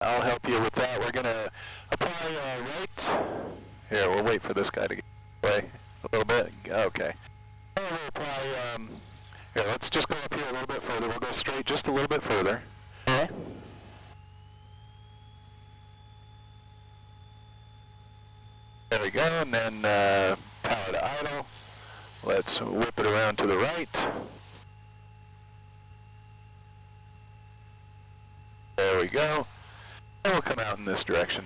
I'll help you with that. We're gonna apply right. Here, we'll wait for this guy to get away a little bit. Okay. We'll apply. Here, let's just go up here a little bit further. We'll go straight just a little bit further. Okay. There we go, and then power to idle. Let's whip it around to the right. There we go. And we'll come out in this direction.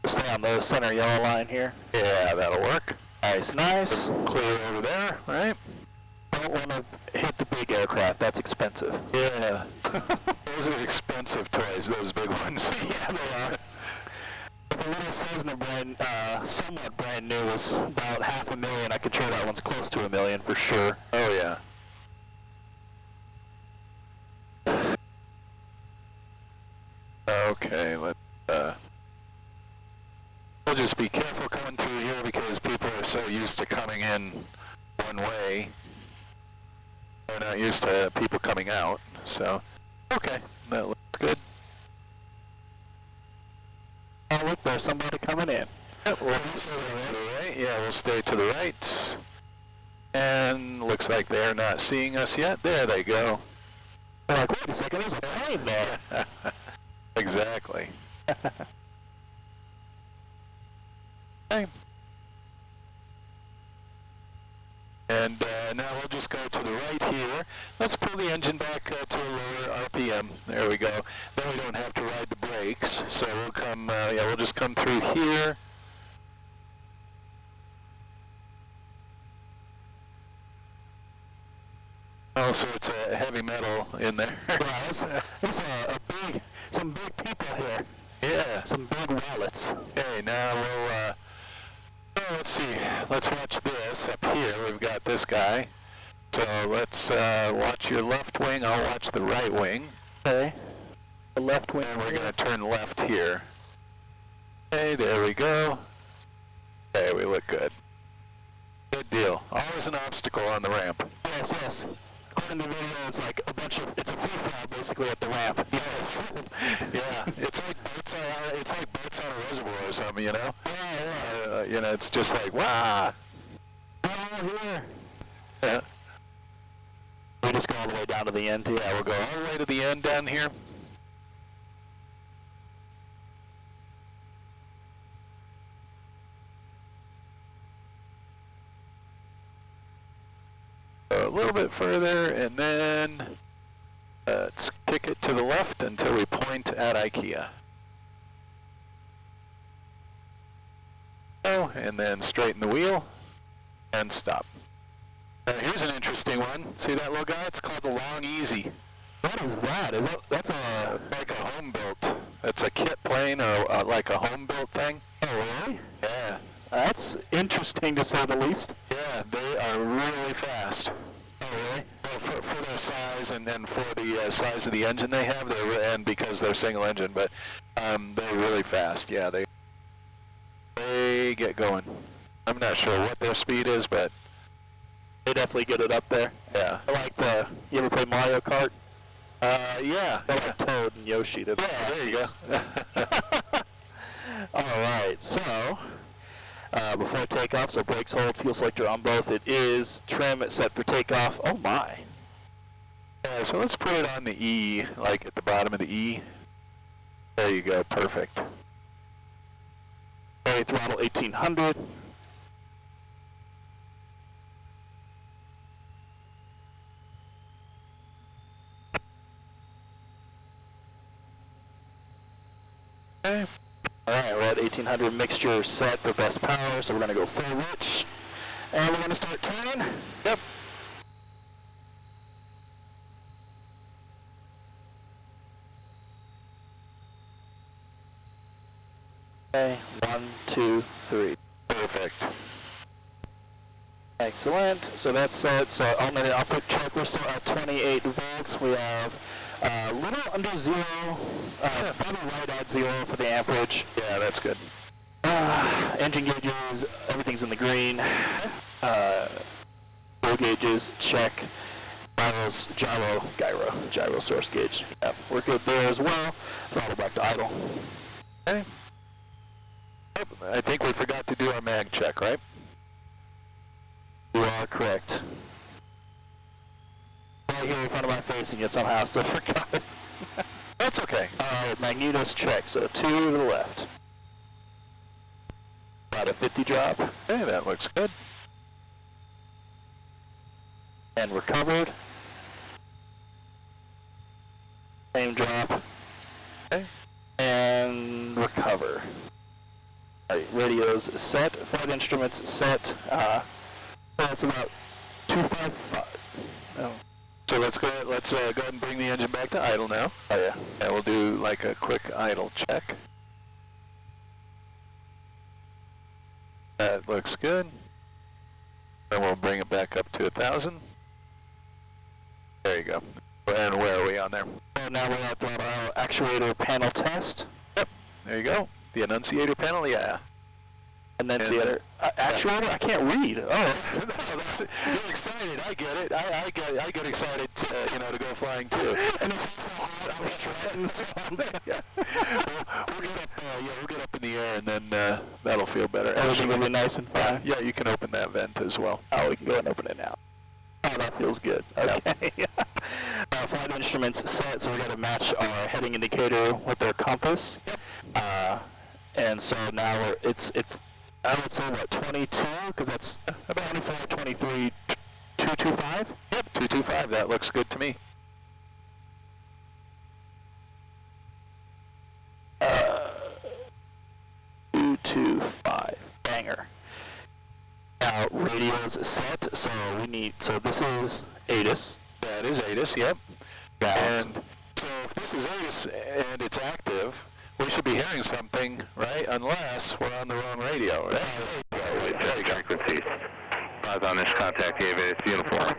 Stay on the center yellow line here. Yeah, that'll work. Nice, nice. Clear over there, right? Don't want to hit the big aircraft. That's expensive. Yeah. Those are expensive toys, those big ones. Yeah, they are. The little Cessna somewhat brand new was about $500,000. I could show that one's close to $1 million for sure. Oh yeah. Okay, we'll just be careful coming through here because people are so used to coming in one way. They're not used to people coming out, so okay, that looks good. Oh, look, there's somebody coming in. Yep, we'll stay to the right. Yeah, we'll stay to the right. And looks like they're not seeing us yet. There they go. They're like, wait a second, there's a plane there. Exactly. Okay. And now we'll just go to the right here. Let's pull the engine back to a lower RPM. There we go. Then we don't have to ride the brakes. So we'll come, yeah, we'll just come through here. Oh, so it's a heavy metal in there. Wow, it's some big people here. Yeah. Some big wallets. Okay, now we'll, let's see. Let's watch this up here. We've got this guy. So let's watch your left wing. I'll watch the right wing. Okay. The left wing. And we're going to turn left here. Okay, there we go. Okay, we look good. Good deal. Always an obstacle on the ramp. Yes, yes. According to the video, it's like it's a free fall basically at the ramp. Yes. Yeah. It's like boats on a reservoir or something, you know? Yeah. You know, it's just like, wow. Oh, here. Yeah. We just go all the way down to the end here. Yeah, we'll go all the way to the end down here. A little bit further, and then let's kick it to the left until we point at IKEA. Oh, and then straighten the wheel and stop. Here's an interesting one. See that little guy? It's called the Long Easy. What is that? That's it's like a home built. It's a kit plane or like a home built thing. Oh, really? Yeah. That's interesting to say the least. Yeah, they are really fast. Oh, really? Well, for their size and for the size of the engine they have, and because they're single engine, but they're really fast. Yeah, they get going. I'm not sure what their speed is, but they definitely get it up there. Yeah. Like you ever play Mario Kart? Yeah. Like Toad and Yoshi. Yeah, there you go. All right, so before I take off, so brakes hold, fuel selector on both. It is trim, it's set for takeoff. Oh my. Yeah, so let's put it on the E, like at the bottom of the E. There you go, perfect. Okay, throttle 1800. Okay. All right, we're at 1800 mixture set for best power, so we're going to go full rich. And we're going to start turning. Yep. Okay, 1, 2, 3. Perfect. Excellent. So that's set. So on the output check, we're still at 28 volts. We have a little under zero, probably right at zero for the amperage. Yeah, that's good. Engine gauges, everything's in the green. Fuel gauges, check. Gyro source gauge. Yep, we're good there as well. Throttle back to idle. Okay. Oh, I think we forgot to do our mag check, right? You are correct. Right here in front of my face, and yet somehow still forgot it. That's okay. Alright, magnetos check, so 2 to the left. About a 50 drop. Okay, that looks good. And recovered. Same drop. Okay. And recover. Alright, radios set, flight instruments set. So that's about 255. Oh. So let's go ahead and bring the engine back to idle now. Oh yeah. And we'll do like a quick idle check. That looks good. Then we'll bring it back up to 1,000. There you go. And where are we on there? So now we're at our actuator panel test. Yep. There you go. The annunciator panel, yeah. Annunciator. Actuator? I can't read. Oh. No, that's it. You're excited. I get it. I get excited to, to go flying too. And it's so hot. I'm sweating. So Yeah. We'll get up in the air, and then that'll feel better. everything will be nice and fine. Yeah, you can open that vent as well. Oh, we can go ahead and open it now. Oh, that feels good. Okay. Flight instruments set, so we got to match our heading indicator with their compass. Yep. And so now it's I would say what 22, because that's about 24, 23, 225. Yep, 225. That looks good to me. 225. Banger. Now radios set, so this is ATIS. That is ATIS, yep. Got And so if this is ATIS and it's active, we should be hearing something, right? Unless we're on the wrong radio, right? There you go. Frequencies. On this contact ATIS uniform.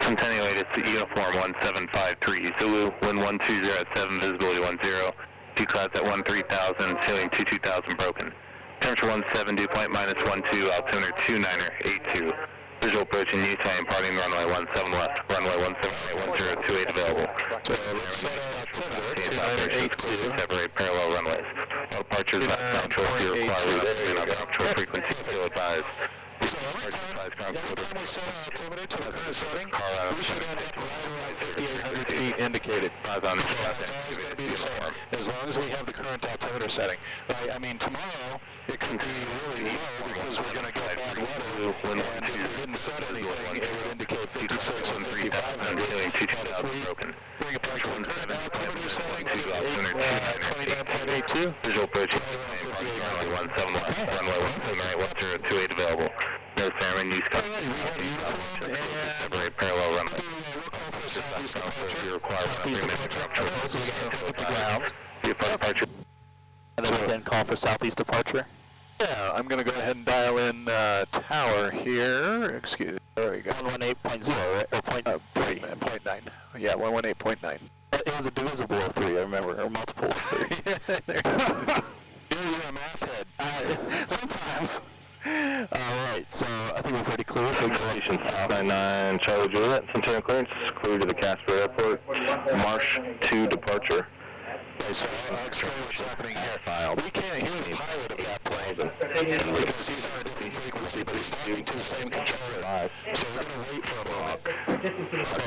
Centennial ATIS uniform 1753. Zulu, wind 120 at 7, visibility 10. Two clouds at 13,000, sailing 22,000 broken. Temperature 17, dew point -12, altimeter 29er 82. Visual approaching new time, parting runway 17 left, runway 17 1028 available. So let's set our altimeter 2982. Separate parallel runways. All departures not control if you require and on control frequency still advised. So every time we set our altimeter to the current setting, we should end up right around 5,800 feet indicated. Five on the It's always going to be the same, as long as we have the current altimeter setting. Right? I mean, tomorrow, it could be really low because we're going to get bad weather, and if we didn't set anything, it would indicate 56 and 5500. and sailing 22,000 broken. Bring it back to the current altimeter setting, 29.82. Visual approaching runway 17 left, runway 17 available. No Salmon, use separate parallel runway. If you require 3 minutes departure. And then we can call for southeast departure. Yeah, I'm going to go ahead and dial in tower here. Excuse me. There we go. 118.0, right? Or point 3. 0.9. Yeah, 118.9. It was a divisible of 3, I remember, or multiple of 3. You're a math head. Sometimes. Alright, so I think we're pretty clear. So Station 699 Charlie Juliet, Centennial clearance, clear to the Casper Airport, Marsh 2 departure. Okay, so I'll explain what's happening here. We can't hear the pilot of that plane because he's on a different frequency, but he's talking to the same controller. So we're going to wait for a moment.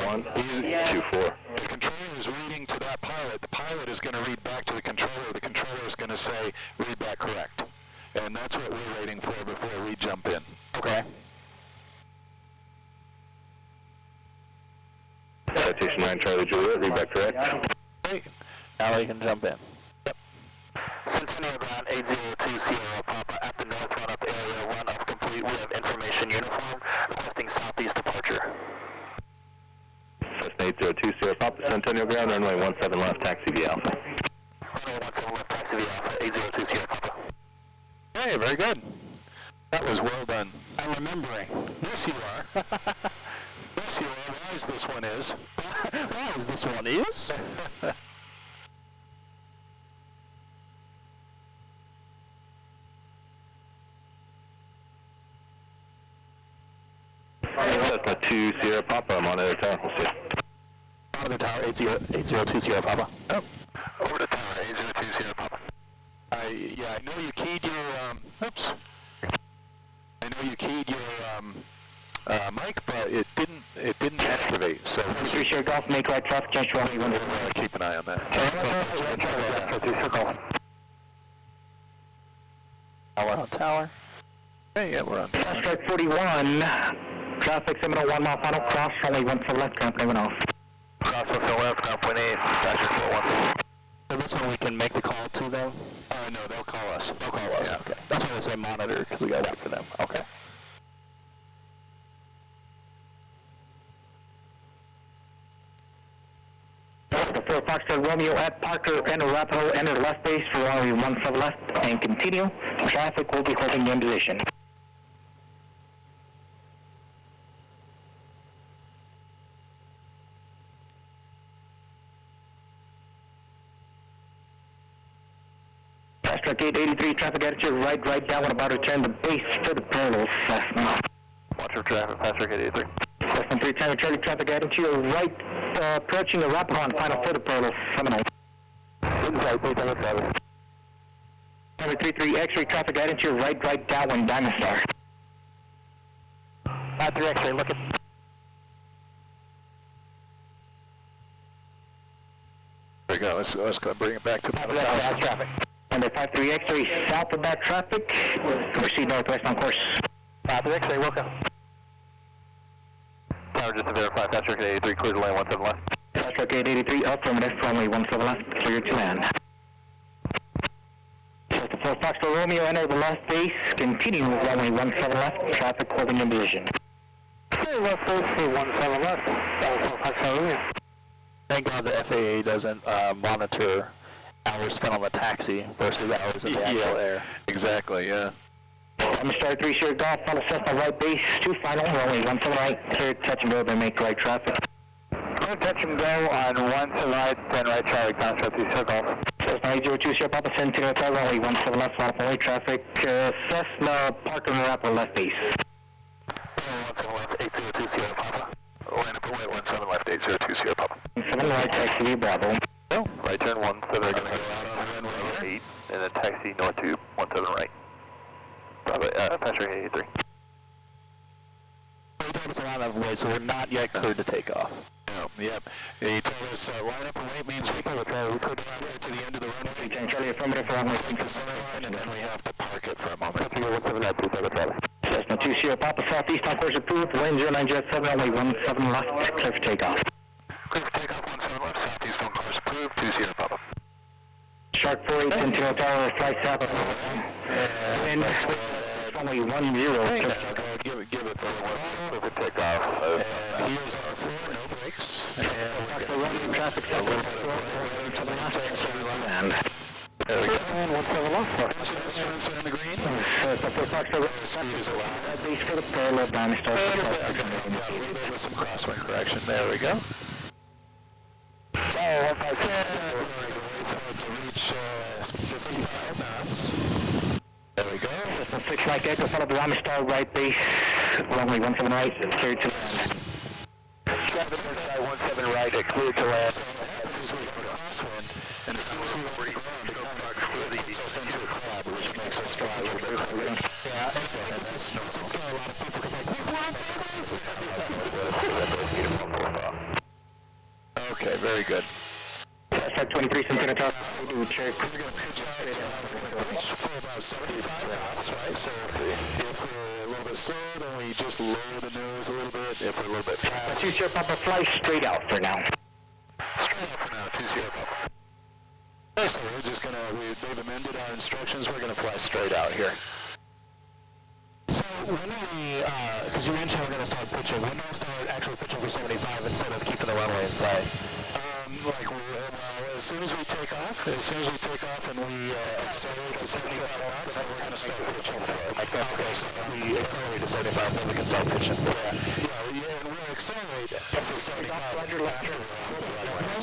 1, 2, 4. The controller is reading to that pilot. The pilot is going to read back to the controller. The controller is going to say, read back correct. And that's what we're waiting for before we jump in. okay. Citation 9 Charlie Juliet, read back correct. Great. Now we can jump in. Centennial ground 802 Sierra Papa at the north run-up area, run-up complete. We have information uniform, requesting southeast departure. Cessna 802 Sierra Papa, Centennial ground, runway 17 left, taxi via Alpha. Runway 17 left, taxi via Alpha, 802 Sierra Papa. Hey, very good. That was well done. I'm remembering. Yes, you are. Yes, you are. Wise this one is. Wise this one is? Cessna 2 Sierra Papa, I'm on air tower. We'll see. over to tower 8020 Papa. Oh, over to tower 8020 Papa. Yeah, I know you keyed your, oops. I know you keyed your, mic, but it didn't activate, so... 3 share golf, make right traffic, change to only 1. Keep an eye on that. We're on tower. Hey, yeah, we're on tower. Fast strike 41, traffic 701 mile final, cross, only 1 to the left, ground plane off. Cross 1 to the left, ground point 8, passenger 41. So this one we can make the call to them? No, they'll call us. They'll call us, Yeah. okay. That's why they say monitor, because we gotta wait for them. Okay. The 4 Foxtrot Romeo at Parker, enter Arapahoe, enter left base for only 1 to the left, and continue. Traffic will be holding in position. Fast track 883, traffic attitude right down, about to turn the base for the parallel Cessna. Watch for traffic, fast track 883. Cessna 3 Tango Charlie, traffic attitude right, approaching the Arapahoe on final for the parallel Seminole. Inside, please, on the 7. 33 X-ray, traffic attitude right downwind, Diamond Star. 53 X-ray, looking. There we go, let's go bring it back to about 1,000 1,000. traffic. Under 53 X-ray, south of that traffic, proceed northwest on course. 53 X-ray, welcome. Tower, just to verify, fast track 83, clear to lane 17 left. Fast track 883, affirmative, runway 17 left, clear to land. Delta 4 Foxtrot Romeo, enter the left base, continue with runway 17 left, traffic holding in position. Clear left base for 17 left, Delta 4 Foxtrot Romeo. Thank God the FAA doesn't monitor hours spent on the taxi versus hours in the actual air. Exactly, yeah. I'm Star 3 Sierra Golf, follow Cessna right base, 2 final, runway 17 right, clear touch and go, then make right traffic. Clear touch and go on 1 to right, 10 right, Charlie, Foxtrot 3 Sierra Golf. Cessna 802 Sierra Papa, 17 hotel, runway 17 left, final right traffic, Cessna Parker Arapahoe left base. 17 left, 802 Sierra Papa. Line up away, 17 left, 802 Sierra Papa. 7 right, taxi Bravo. No, right turn 1, so they're going to go out on the runway 8, and then taxi north to 17 right. Bravo, fast track 83. He told us a lot of ways, so we're not yet cleared to take off. No, yep. He told us line up and wait means we can repair. We could run here to the end of the runway. 10 Charlie affirmative, runway Take the center line, and then we have to park it for a moment. Cessna 2 Sierra Papa, southeast on course approved, wind 0907, runway 17 left, clear for takeoff. Clear for takeoff, 17 left, southeast on course approved, 2 Sierra Papa. Shark 48, Centennial Tower, flight south of wind, runway 10, Give it for one. Clear for takeoff. Heels on the floor, no brakes. And traffic a little bit of to the left. There we go. And 17 left. Bunch of instruments are in the green. Speed is allowed. base for the parallel Diamond Star. A little bit with some crosswind correction. There we go. We're going to wait for it to reach 55 knots. There we go. 6 right echo, follow the Diamond Star right base, runway 17 right, clear to land. Traffic inside 17 right, cleared to land. So what happens is we go to crosswind, and as soon as we over ground, it takes us into a cloud, which makes us fly a little bit quicker. Yeah, it's got a lot of people because like, we've won service! Okay, very good. Flight 23, Centennial Tower, do check. We're going to pitch out for about 75 knots, right? So if we're a little bit slow, then we just lower the nose a little bit. If we're a little bit fast... 2 Sierra Papa, fly straight out for now. Straight up for now, 2 Sierra Papa. So we're just going to... They've amended our instructions. We're going to fly straight out here. So when are we, because you mentioned we're going to start pitching, when do we start actually pitching for 75 instead of keeping the runway inside? As soon as we take off, and we accelerate to 75 knots, then we're going to start pitching for it. Okay, so if we accelerate to 75, then we can start pitching. Yeah, and we'll accelerate to 75 after we're on the runway.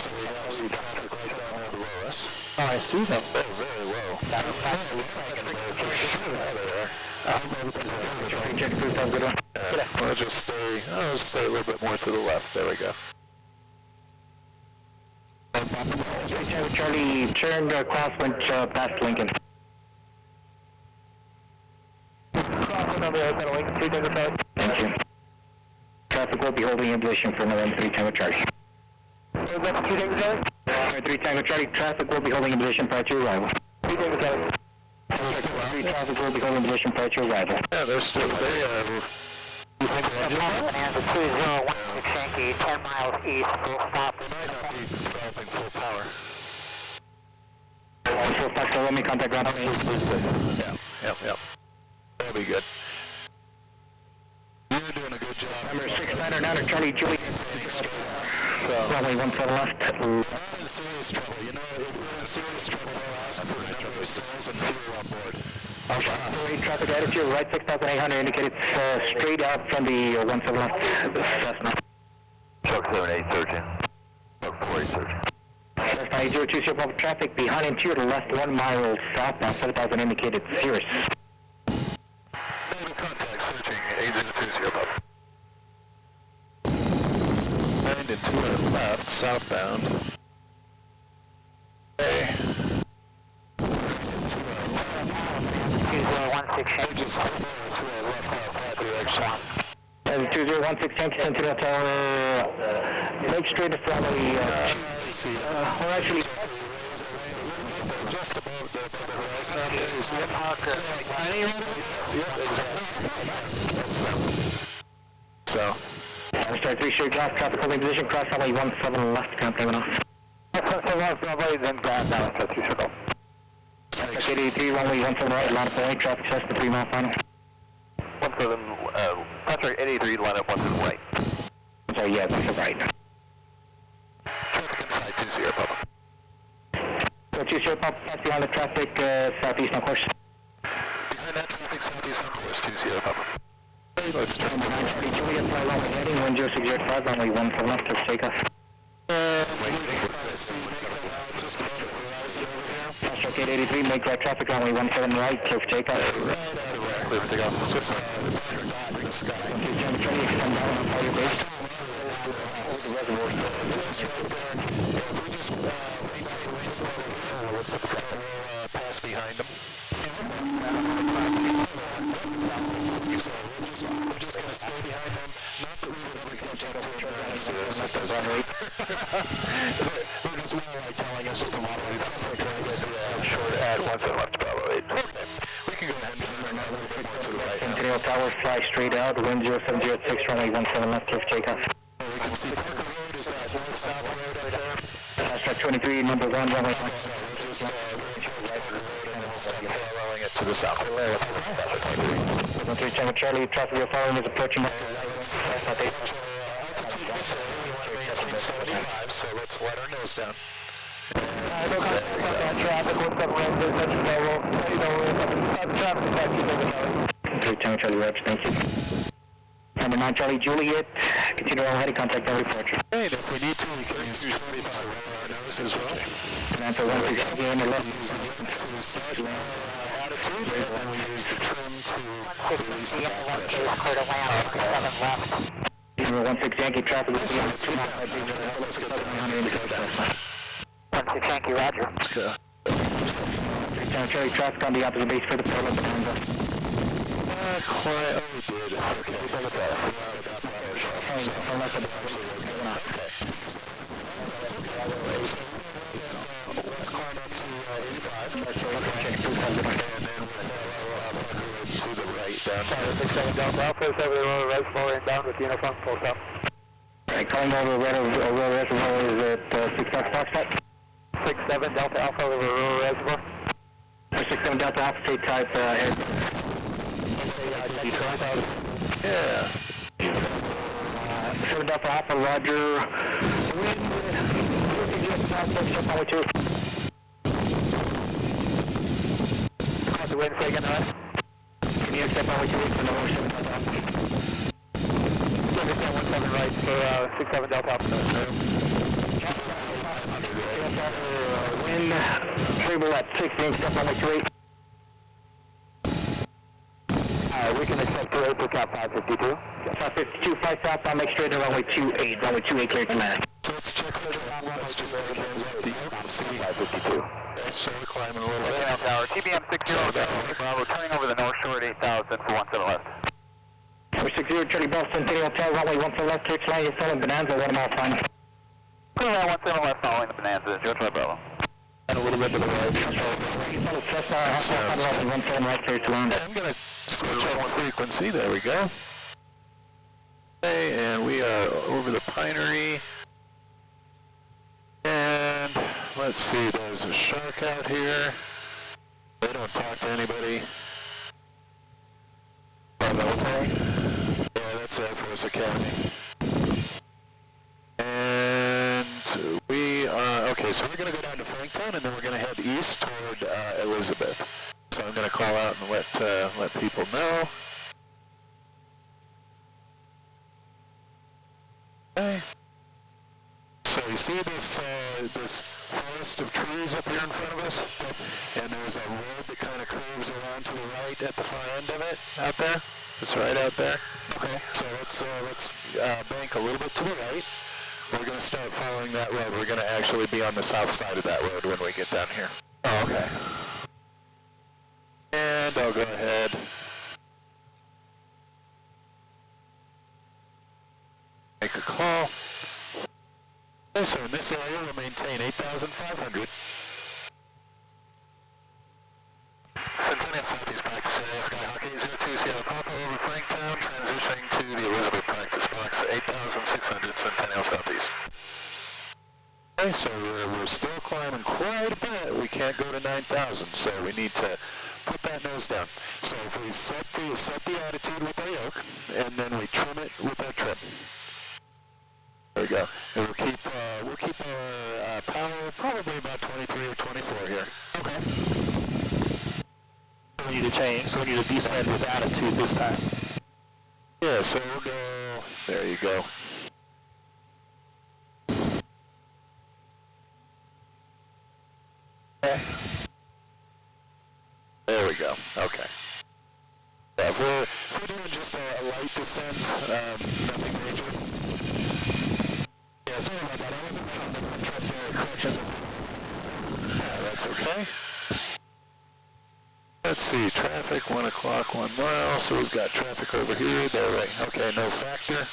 So we have some traffic right down there below us. Oh, I see them. They're very low. I hope everything's okay. Check proof, have a good one. We'll just stay, I'll stay a little bit more to the left. There we go. Charlie, turn crosswind past Lincoln. Crosswind on the open Lincoln, 3 Tango Charlie. Thank you. Traffic will be holding in position for November 3 Tango Charlie. November 3 Tango Charlie? 3 Tango Charlie, traffic will be holding in position prior to arrival. 3 Tango Charlie. Traffic will be holding in position prior to arrival. Yeah, they're still there. You think they're And the 2016 Yankee, 10 miles east, full stop. They might not be developing full power. Full stop, so let me contact ground. Yeah. That'll be good. You're doing a good job. Number 699 Charlie Juliet. Runway 17 left. We're in serious trouble. You know, if we're in serious trouble, they'll ask for a number of stalls and fuel on board. Traffic attitude, right 6,800 indicated straight out from the 17 left. Cessna. Truck 78 searching. Truck 40 searching. Cessna 8020 public traffic behind and to the left 1 mile southbound, 7,000 indicated Cirrus. Negative contact searching 8020 pub. Behind and to the left, southbound. Okay. 2016 Just to our left that direction. And 2016 Yankee Sentinel Tower, make straight to follow the, we're actually... Just above the horizon out there, you see it? Tiny right over there? Yep, exactly. That's them. So. Start 3 straight off, traffic holding position, cross runway 17 left, count payment off. 17 left, runway, then ground down, so 3 circle. Traffic 83, runway 17 right, line up point, traffic test the 3 mile final. 17, contract 83, line up 17 right. Sorry, yeah, 17 right. Traffic inside 20 public. 20 pump, pass behind the traffic, southeast on course. Behind that traffic, southeast on course, 20 public. Let's turn to 930 Juliet, fly runway heading, 10605, runway 17 left, let's take off. just above the horizon over here. Truck 883, make right traffic, runway 17 right, clear for takeoff. Right out of there. Clear for takeoff. Just the sky. Extend down on all your base. This reservoir. Yes, right there. If we just maintain wings over here, we'll pass behind them. So we're just going to stay behind them. Not that we would ever catch up to them as there's on rate. They're just more like telling us just to moderate. Just take a short ad once it left Bravo 8. Okay. We can go ahead and turn right now a little bit more to the right. Centennial Tower, fly straight out, wind 0706, runway 17 left, clear for takeoff. We can see Parker Road is that north-south road up there. Track 23, number 1, runway 17. So we'll just right Parker Road and then we'll start paralleling it to the south. 3 Tango Charlie, traffic you're following is approaching up to Altitude this area, we want to maintain 75, so let's let our nose down. no contact on that traffic, what's up, Red, there's such a level, traffic is actually over Charlie. 3 Tango Charlie, Reg, thank you. Number 9 Charlie Juliet, continue on heading, contact our departure. And if we need to, we can use 25 to roll our nose as well. And for 160 on the left. Use the wind to set attitude, and then we use the trim to release the back pressure. clear to land, 17 left. Number 16 Yankee, traffic will be on the 2 mile. Let's get that. 16 Yankee, roger. Let's go. 3 Tango Charlie, traffic on the opposite base for the parallel behind us. Quiet. Oh, we did. Okay. We got that. We're out of that power shot. So, Unless it's okay. Let's climb up to 85. And then we'll to the right down. 67 Delta Alpha, 7 Road Reservoir inbound with uniform full stop. Alright, calling over Red Reservoir is at 6 Foxtrot. 67 Delta Alpha over Rural Reservoir. 67 Delta Alpha, state type air. Yeah. 7 Delta Alpha, Roger. Wind, step only 2. How's the wind taking on? Can you step only 2 weeks for number 7 Delta Alpha? 17 right for 67 Delta Alpha. Wind, table at 16, step only 2 8. We can accept for 8 Cap 552. 552, fly south, I'll make straight to runway 28, runway 28 clear to land. So let's check right around. Let's just take hands up the yoke and see. 552. Okay, so we're climbing a little bit. Tower, TBM 60, Bravo, turning over the north shore at 8,000 for 17 left. 460, Charlie Boston, City Hotel, runway 17 left, clear to land, you're selling Bonanza, 1 mile final. Clear land 17 left following the Bonanza, George Bravo. And a little bit to the right. I'm going to switch on frequency. There we go. Okay, and we are over the Pinery. And let's see, there's a shark out here. They don't talk to anybody. Military? Yeah, that's Air Force Academy. And we are, okay, so we're going to go down to Franktown, and then we're going to head east toward Elizabeth. So I'm going to call out and let people know. Okay. So you see this forest of trees up here in front of us? And there's a road that kind of curves around to the right at the far end of it, out there. It's right out there. Okay. So let's bank a little bit to the right. We're going to start following that road. We're going to actually be on the south side of that road when we get down here. Oh, okay. And I'll go ahead. Make a call. Okay, so in this area we'll maintain 8,500. Centennial Southeast practice area, Skyhawk 802 Sierra Papa over Franktown, transitioning to the Elizabeth practice box, 8,600 Centennial Southeast. Okay, so we're still climbing quite a bit. We can't go to 9,000, so we need to put that nose down. So if we set the attitude with our yoke, and then we trim it with our trim. There we go. And we'll keep our power probably about 23 or 24 here. Okay. So we need to change. So we need to descend with attitude this time. Yeah. So we'll go. There you go. Okay. There we go. Okay. Yeah, if we're doing just a light descent, nothing major. Yeah, sorry about that. I wasn't making the corrections. Yeah, that's okay. Let's see, traffic, 1 o'clock, 1 mile. So we've got traffic over here. There, right. Okay, no factor.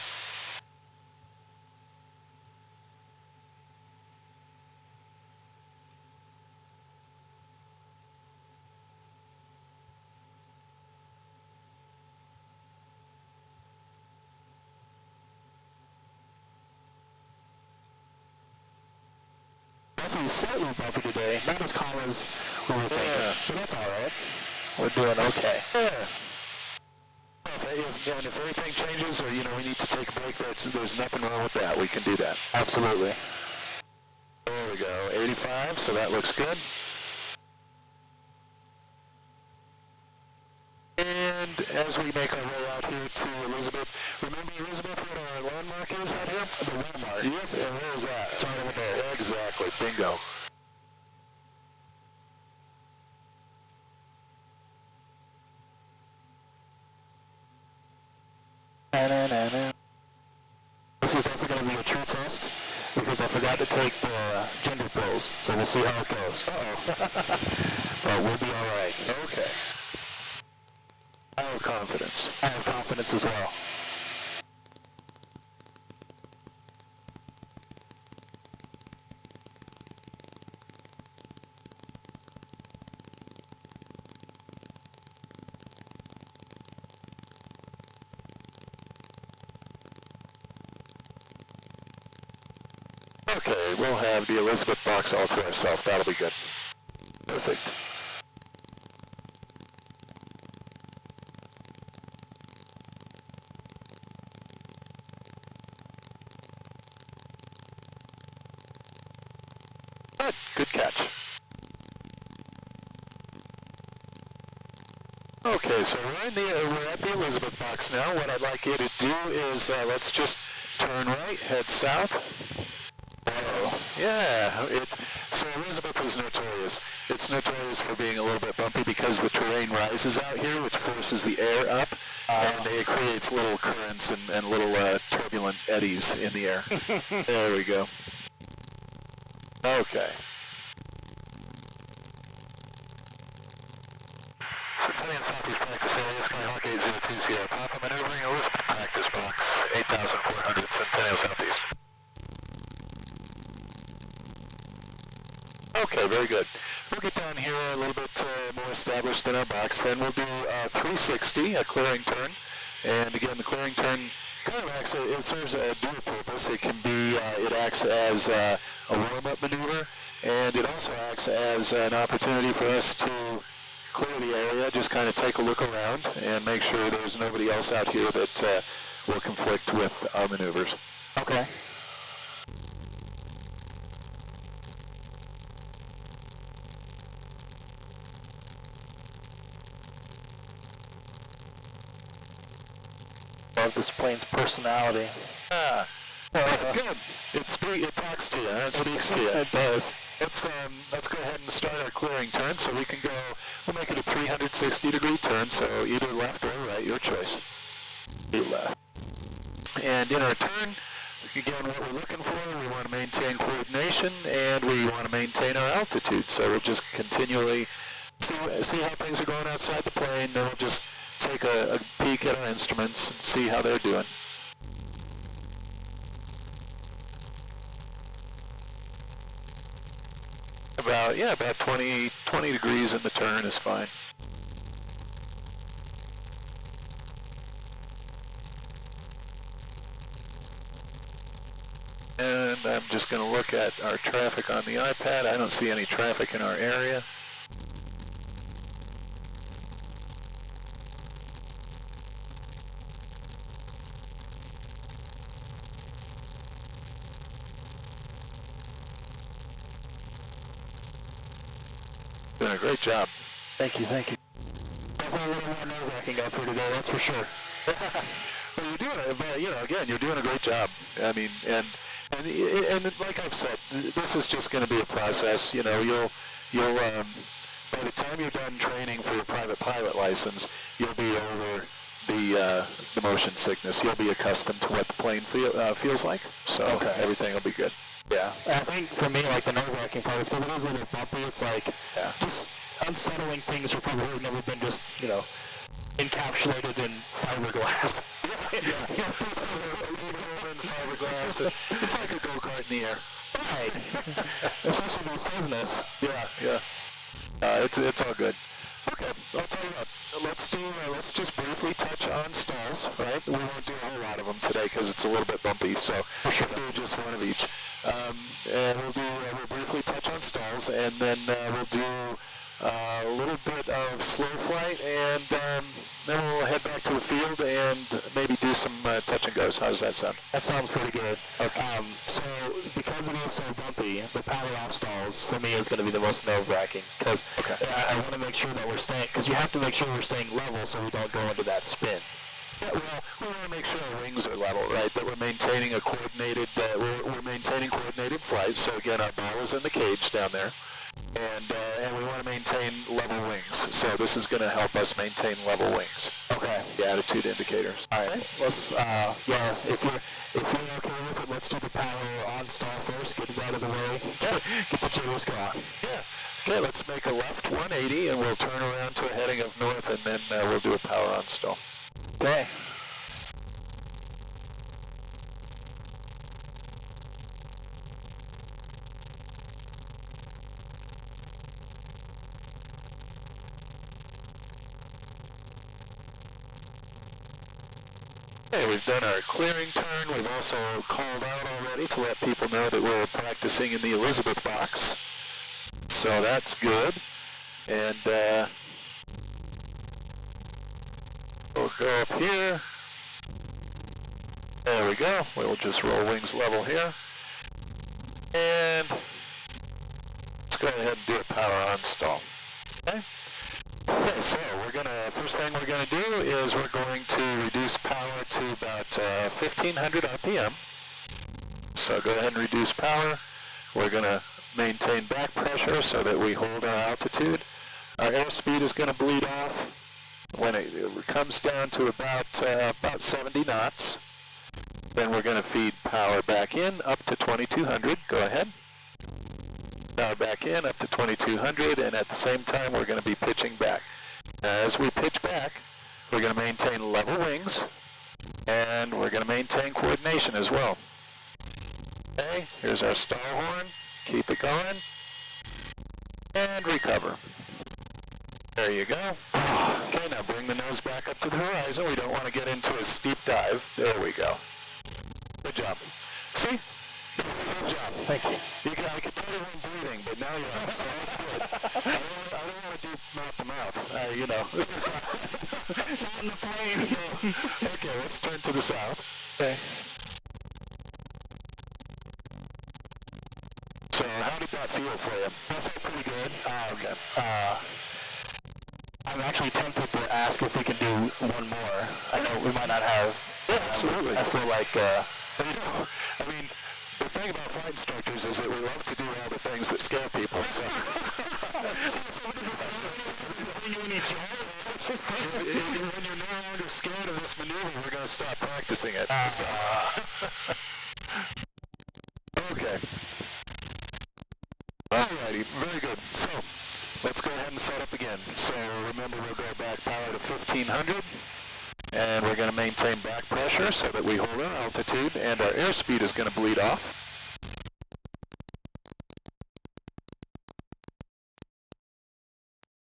Slightly bumpy today, not as calm as we were thinking, but that's alright. We're doing okay. Yeah. If anything changes or, we need to take a break, there's nothing wrong with that. We can do that. Absolutely. There we go, 85, so that looks good. And as we make our way out here to Elizabeth, remember Elizabeth, what our landmark is out here? The Walmart. Yep, and where is that? It's right over there. Exactly, bingo. This is definitely going to be a true test because I forgot to take the gender pills, so we'll see how it goes. Uh-oh. But we'll be alright. Okay. I have confidence. I have confidence as well. Okay, we'll have the Elizabeth box all to ourselves. That'll be good. Perfect. Good catch. Okay, so we're at the Elizabeth box now. What I'd like you to do is let's just turn right, head south. Oh, yeah. So Elizabeth is notorious. It's notorious for being a little bit bumpy because the terrain rises out here, which forces the air up, and it creates little currents and little turbulent eddies in the air. There we go. Okay. Centennial Southeast practice area, Skyhawk 802 Sierra Papa maneuvering Elizabeth practice box 8400 Centennial Southeast. Okay, very good. We'll get down here a little bit more established in our box. Then we'll do 360, a clearing turn. And again, the clearing turn kind of acts, it serves a dual purpose. It can be, it acts as a warm-up maneuver, and it also acts as an opportunity for us to clear the area, just kind of take a look around and make sure there's nobody else out here that will conflict with our maneuvers. Okay. Love this plane's personality. Ah, good. It talks to you. It speaks to you. It does. Let's go ahead and start our clearing turn. So we can go. We'll make it a 360-degree turn. So either left or right, your choice. Left. And in our turn, again, what we're looking for, we want to maintain coordination and we want to maintain our altitude. So we'll just continually see how things are going outside the plane. Then we'll just take a peek at our instruments and see how they're doing. About 20 degrees in the turn is fine. And I'm just going to look at our traffic on the iPad. I don't see any traffic in our area. Doing a great job. Thank you, thank you. Definitely a little more nerve-wracking up here today, that's for sure. Well, you're doing it, but again, you're doing a great job. I mean, and like I've said, this is just going to be a process. You'll by the time you're done training for your private pilot license, you'll be over the motion sickness. You'll be accustomed to what the plane feels like. So everything will be good. Yeah, and I think for me, like the nerve-wracking part is because it is a little bumpy. It's like just unsettling things for people who have never been just, encapsulated in fiberglass. Fiberglass. It's like a go-kart in the air. Right. Especially those Cessnas. Yeah. It's all good. Okay, I'll tell you what. Let's just briefly touch on stalls, right? We won't do a whole lot of them today because it's a little bit bumpy, so we'll do just one of each. And we'll briefly touch on stalls, and then we'll do a little bit of slow flight, and then we'll head back to the field and maybe do some touch and goes. How does that sound? That sounds pretty good. Okay. So because it is so bumpy, the power off stalls for me is going to be the most nerve-wracking because I want to make sure that we're staying, because you have to make sure we're staying level so we don't go into that spin. Yeah, well, we want to make sure our wings are level, right? That we're maintaining a coordinated, we're maintaining coordinated flight. So again, our ball is in the cage down there, and we want to maintain level wings. So this is going to help us maintain level wings. Okay. The attitude indicators. All right. Let's, if you're okay with it, let's do the power on stall first. Get it out of the way. Get the jitters going. Yeah. Okay, let's make a left 180, and we'll turn around to a heading of north, and then we'll do a power on stall. Okay. Okay, we've done our clearing turn. We've also called out already to let people know that we're practicing in the Elizabeth box. So that's good. And we'll go up here. There we go. We'll just roll wings level here. And let's go ahead and do a power on stall. Okay? Okay, so first thing we're going to do is we're going to reduce power to about 1500 RPM. So go ahead and reduce power. We're going to maintain back pressure so that we hold our altitude. Our airspeed is going to bleed off when it comes down to about 70 knots. Then we're going to feed power back in up to 2200. Go ahead. Power back in up to 2200, and at the same time we're going to be pitching back. As we pitch back, we're going to maintain level wings, and we're going to maintain coordination as well. Okay, here's our stall horn. Keep it going. And recover. There you go. Okay, now bring the nose back up to the horizon. We don't want to get into a steep dive. There we go. Good job. See? Good job. Thank you. I could tell you weren't breathing, but now you are, so that's good. I don't want to do mouth to mouth. You know, this is not it's on the plane. Okay, let's turn to the south. Okay. So how did that feel for you? That felt pretty good. Okay. I'm actually tempted to ask if we can do one more. I know we might not have. Yeah, absolutely. I feel like, you know, I mean, the thing about flight instructors is that we love to do all the things that scare people. So, when you're no longer scared of this maneuver, we're going to stop practicing it. Okay. Alrighty, very good. So, let's go ahead and set up again. So, remember we'll go back power to 1500. And we're going to maintain back pressure so that we hold our altitude, and our airspeed is going to bleed off.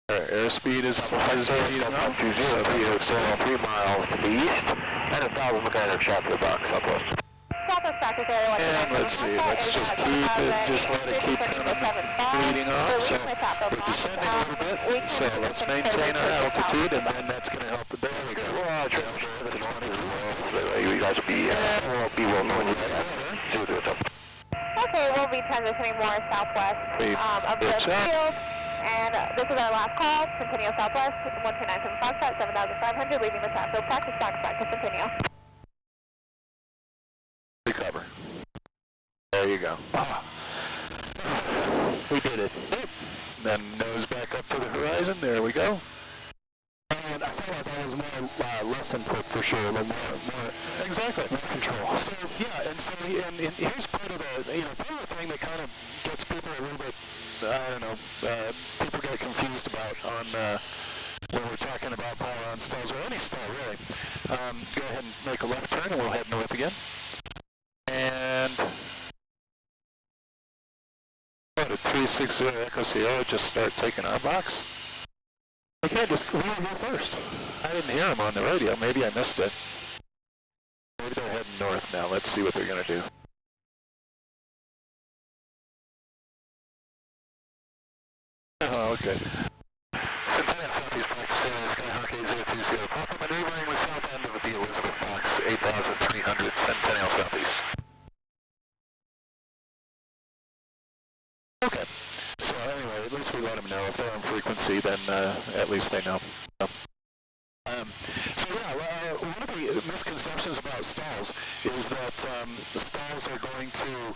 Our airspeed is bleeding off. So you're 3 miles to the east, and 1,000 Untitled Chapter box southwest. And let's see, let's just keep it, just let it keep kind of bleeding off. So we're descending a little bit, so let's maintain our altitude, and then that's going to help. There we go. You guys will be well known with that. Okay, we'll be transitioning more southwest of the field. And this is our last call. Continue southwest, 1297 Foxtrot, 7,500, leaving the top. So practice box back to continue. Recover. There you go. We did it. Then nose back up to the horizon. There we go. And I felt like that was more less input for sure, a little more exactly, more control. So yeah, and here's part of the part of the thing that kind of gets people a little bit, I don't know, people get confused about on when we're talking about power on stalls or any stall really. Go ahead and make a left turn, and we'll head north again. And what did 360 Echo Sierra just start taking our box? Okay, just go first. I didn't hear him on the radio. Maybe I missed it. Maybe they're heading north now. Let's see what they're going to do. Oh, okay. Centennial Southeast practicing Skyhawk 8020. Papa maneuvering the south end of the Elizabeth box, 8,300 Centennial Southeast. Okay. So anyway, at least we let them know. If they're on frequency, then at least they know. So yeah, one of the misconceptions about stalls is that the stalls are going to,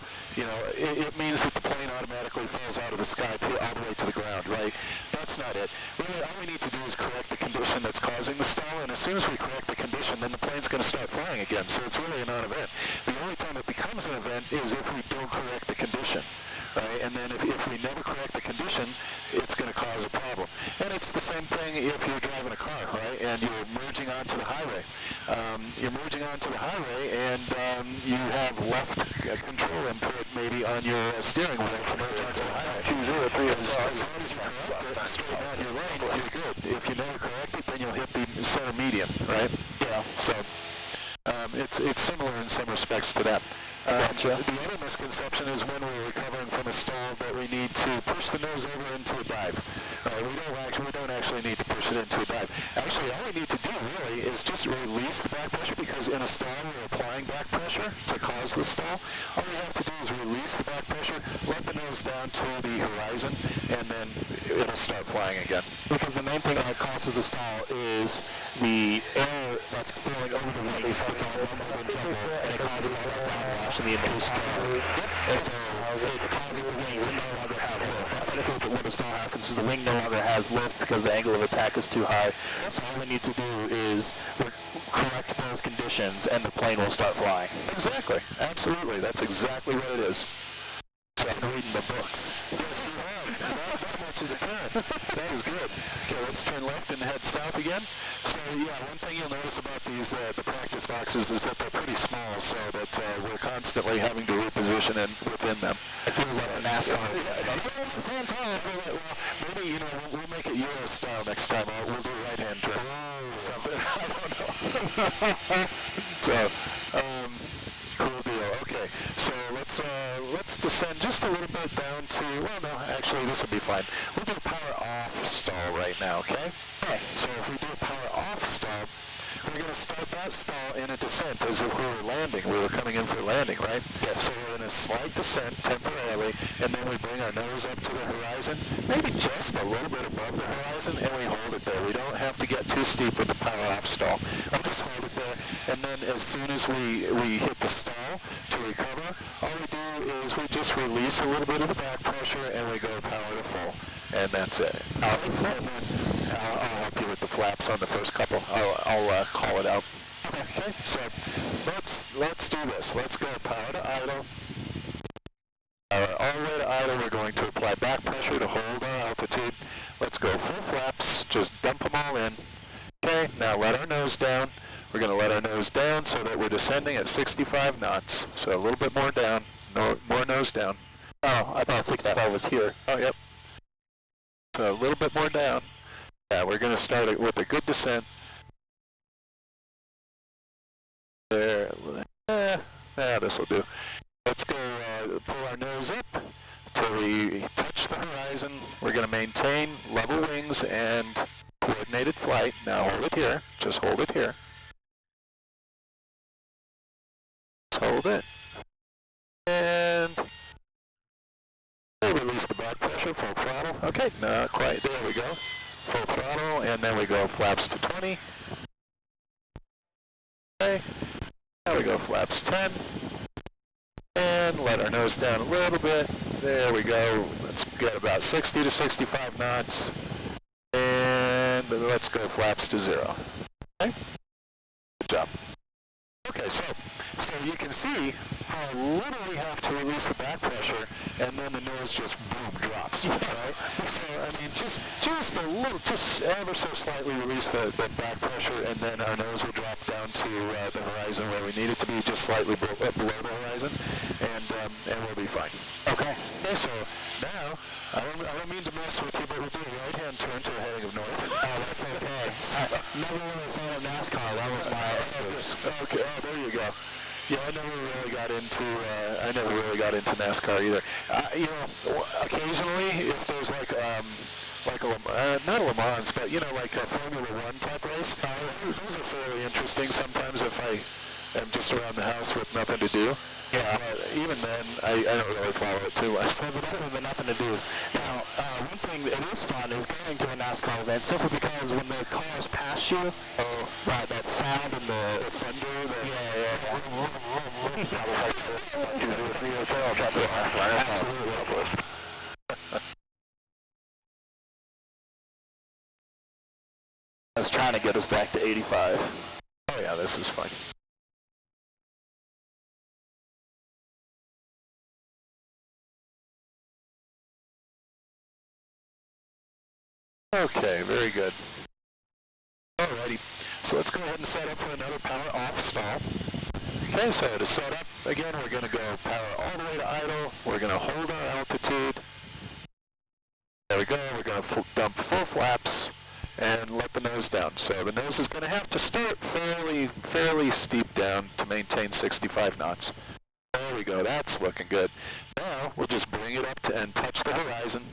it means that the plane automatically falls out of the sky all the way to the ground, right? That's not it. Really, all we need to do is correct the condition that's causing the stall, and as soon as we correct the condition, then the plane's going to start flying again. So it's really a non-event. The only time it becomes an event is if we don't correct the condition. Right? And then if we never correct the condition, it's going to cause a problem. And it's the same thing if you're driving a car, right? And you're merging onto the highway. You're merging onto the highway, and you have left control input maybe on your steering wheel to merge onto the highway. As long as you correct it, straighten out your lane, you're good. If you never correct it, then you'll hit the center median, right? Yeah. So it's similar in some respects to that. The other misconception is when we're recovering from a stall that we need to push the nose over into a dive. We don't actually need to push it into a dive. Actually, all we need to do really is just release the back pressure, because in a stall we're applying back pressure to cause the stall. All we have to do is release the back pressure, let the nose down to the horizon, and then it'll start flying again. Because the main thing that causes the stall is the air that's flowing over the wing, so it's all rumbled and jumbled, and it causes all that downwash and the induced drag. And so it causes the wing to no longer have lift. That's typically what the stall happens is the wing no longer has lift because the angle of attack is too high. So all we need to do is correct those conditions, and the plane will start flying. Exactly. Absolutely. That's exactly what it is. So I'm reading the books. Yes, you have. That much is apparent. That is good. Okay, let's turn left and head south again. So, yeah, one thing you'll notice about these, the practice boxes is that they're pretty small, so that we're constantly having to reposition within them. It feels like a NASCAR. Yeah, at the same time, I feel like, well, maybe, you know, we'll make it Euro style next time. We'll do right-hand turn or something. I don't know. So, cool deal. Okay, so let's descend just a little bit down to, well, no, actually this will be fine. We'll do a power off stall right now, okay? Okay. So if we do a power off stall, we're going to start that stall in a descent as if we were landing. We were coming in for landing, right? Yeah. So we're in a slight descent temporarily, and then we bring our nose up to the horizon, maybe just a little bit above the horizon, and we hold it there. We don't have to get too steep with the power off stall. We'll just hold it there, and then as soon as we hit the stall to recover, all we do is we just release a little bit of the back pressure, and we go power to full. And that's it. I'll help you with the flaps on the first couple. I'll call it out. Okay, so let's do this. Let's go power to idle. All the way to idle, we're going to apply back pressure to hold our altitude. Let's go full flaps. Just dump them all in. Okay, now let our nose down. We're going to let our nose down so that we're descending at 65 knots. So a little bit more down, more nose down. Oh, I thought 65 was here. Oh, yep. So a little bit more down. Yeah, we're going to start it with a good descent. There. This will do. Let's go pull our nose up until we touch the horizon. We're going to maintain level wings and coordinated flight. Now hold it here. Just hold it here. Just hold it. And release the back pressure, full throttle. Okay, not quite. There we go. Full throttle, and then we go flaps to 20. Okay. Now we go flaps 10. And let our nose down a little bit. There we go. Let's get about 60 to 65 knots. And let's go flaps to 0. Okay? Good job. Okay, so you can see how little we have to release the back pressure, and then the nose just boom drops. Right? So I mean, just a little, just ever so slightly release the back pressure, and then our nose will drop down to the horizon where we need it to be, just slightly below the horizon, and we'll be fine. Okay. So now I don't mean to mess with you, but we'll do a right-hand turn to the heading of north. Oh, that's okay. Never really a fan of NASCAR. That was my okay. Oh, there you go. Yeah, I never really got into NASCAR either. You know, occasionally if there's like a not a Le Mans, but you know, like a Formula One type race, those are fairly interesting. Sometimes if I am just around the house with nothing to do. Yeah, but even then, I don't really follow it too much. Well, but other than nothing to do is, now, one thing that is fun is going to a NASCAR event, simply because when the cars pass you, right, that sound and the thunder, Absolutely. I was trying to get us back to 85. Oh yeah, this is fun. Okay, very good. Alrighty, so let's go ahead and set up for another power off stall. Okay, so to set up, again, we're going to go power all the way to idle. We're going to hold our altitude. There we go. We're going to dump full flaps and let the nose down. So the nose is going to have to start fairly steep down to maintain 65 knots. There we go. That's looking good. Now we'll just bring it up to and touch the horizon.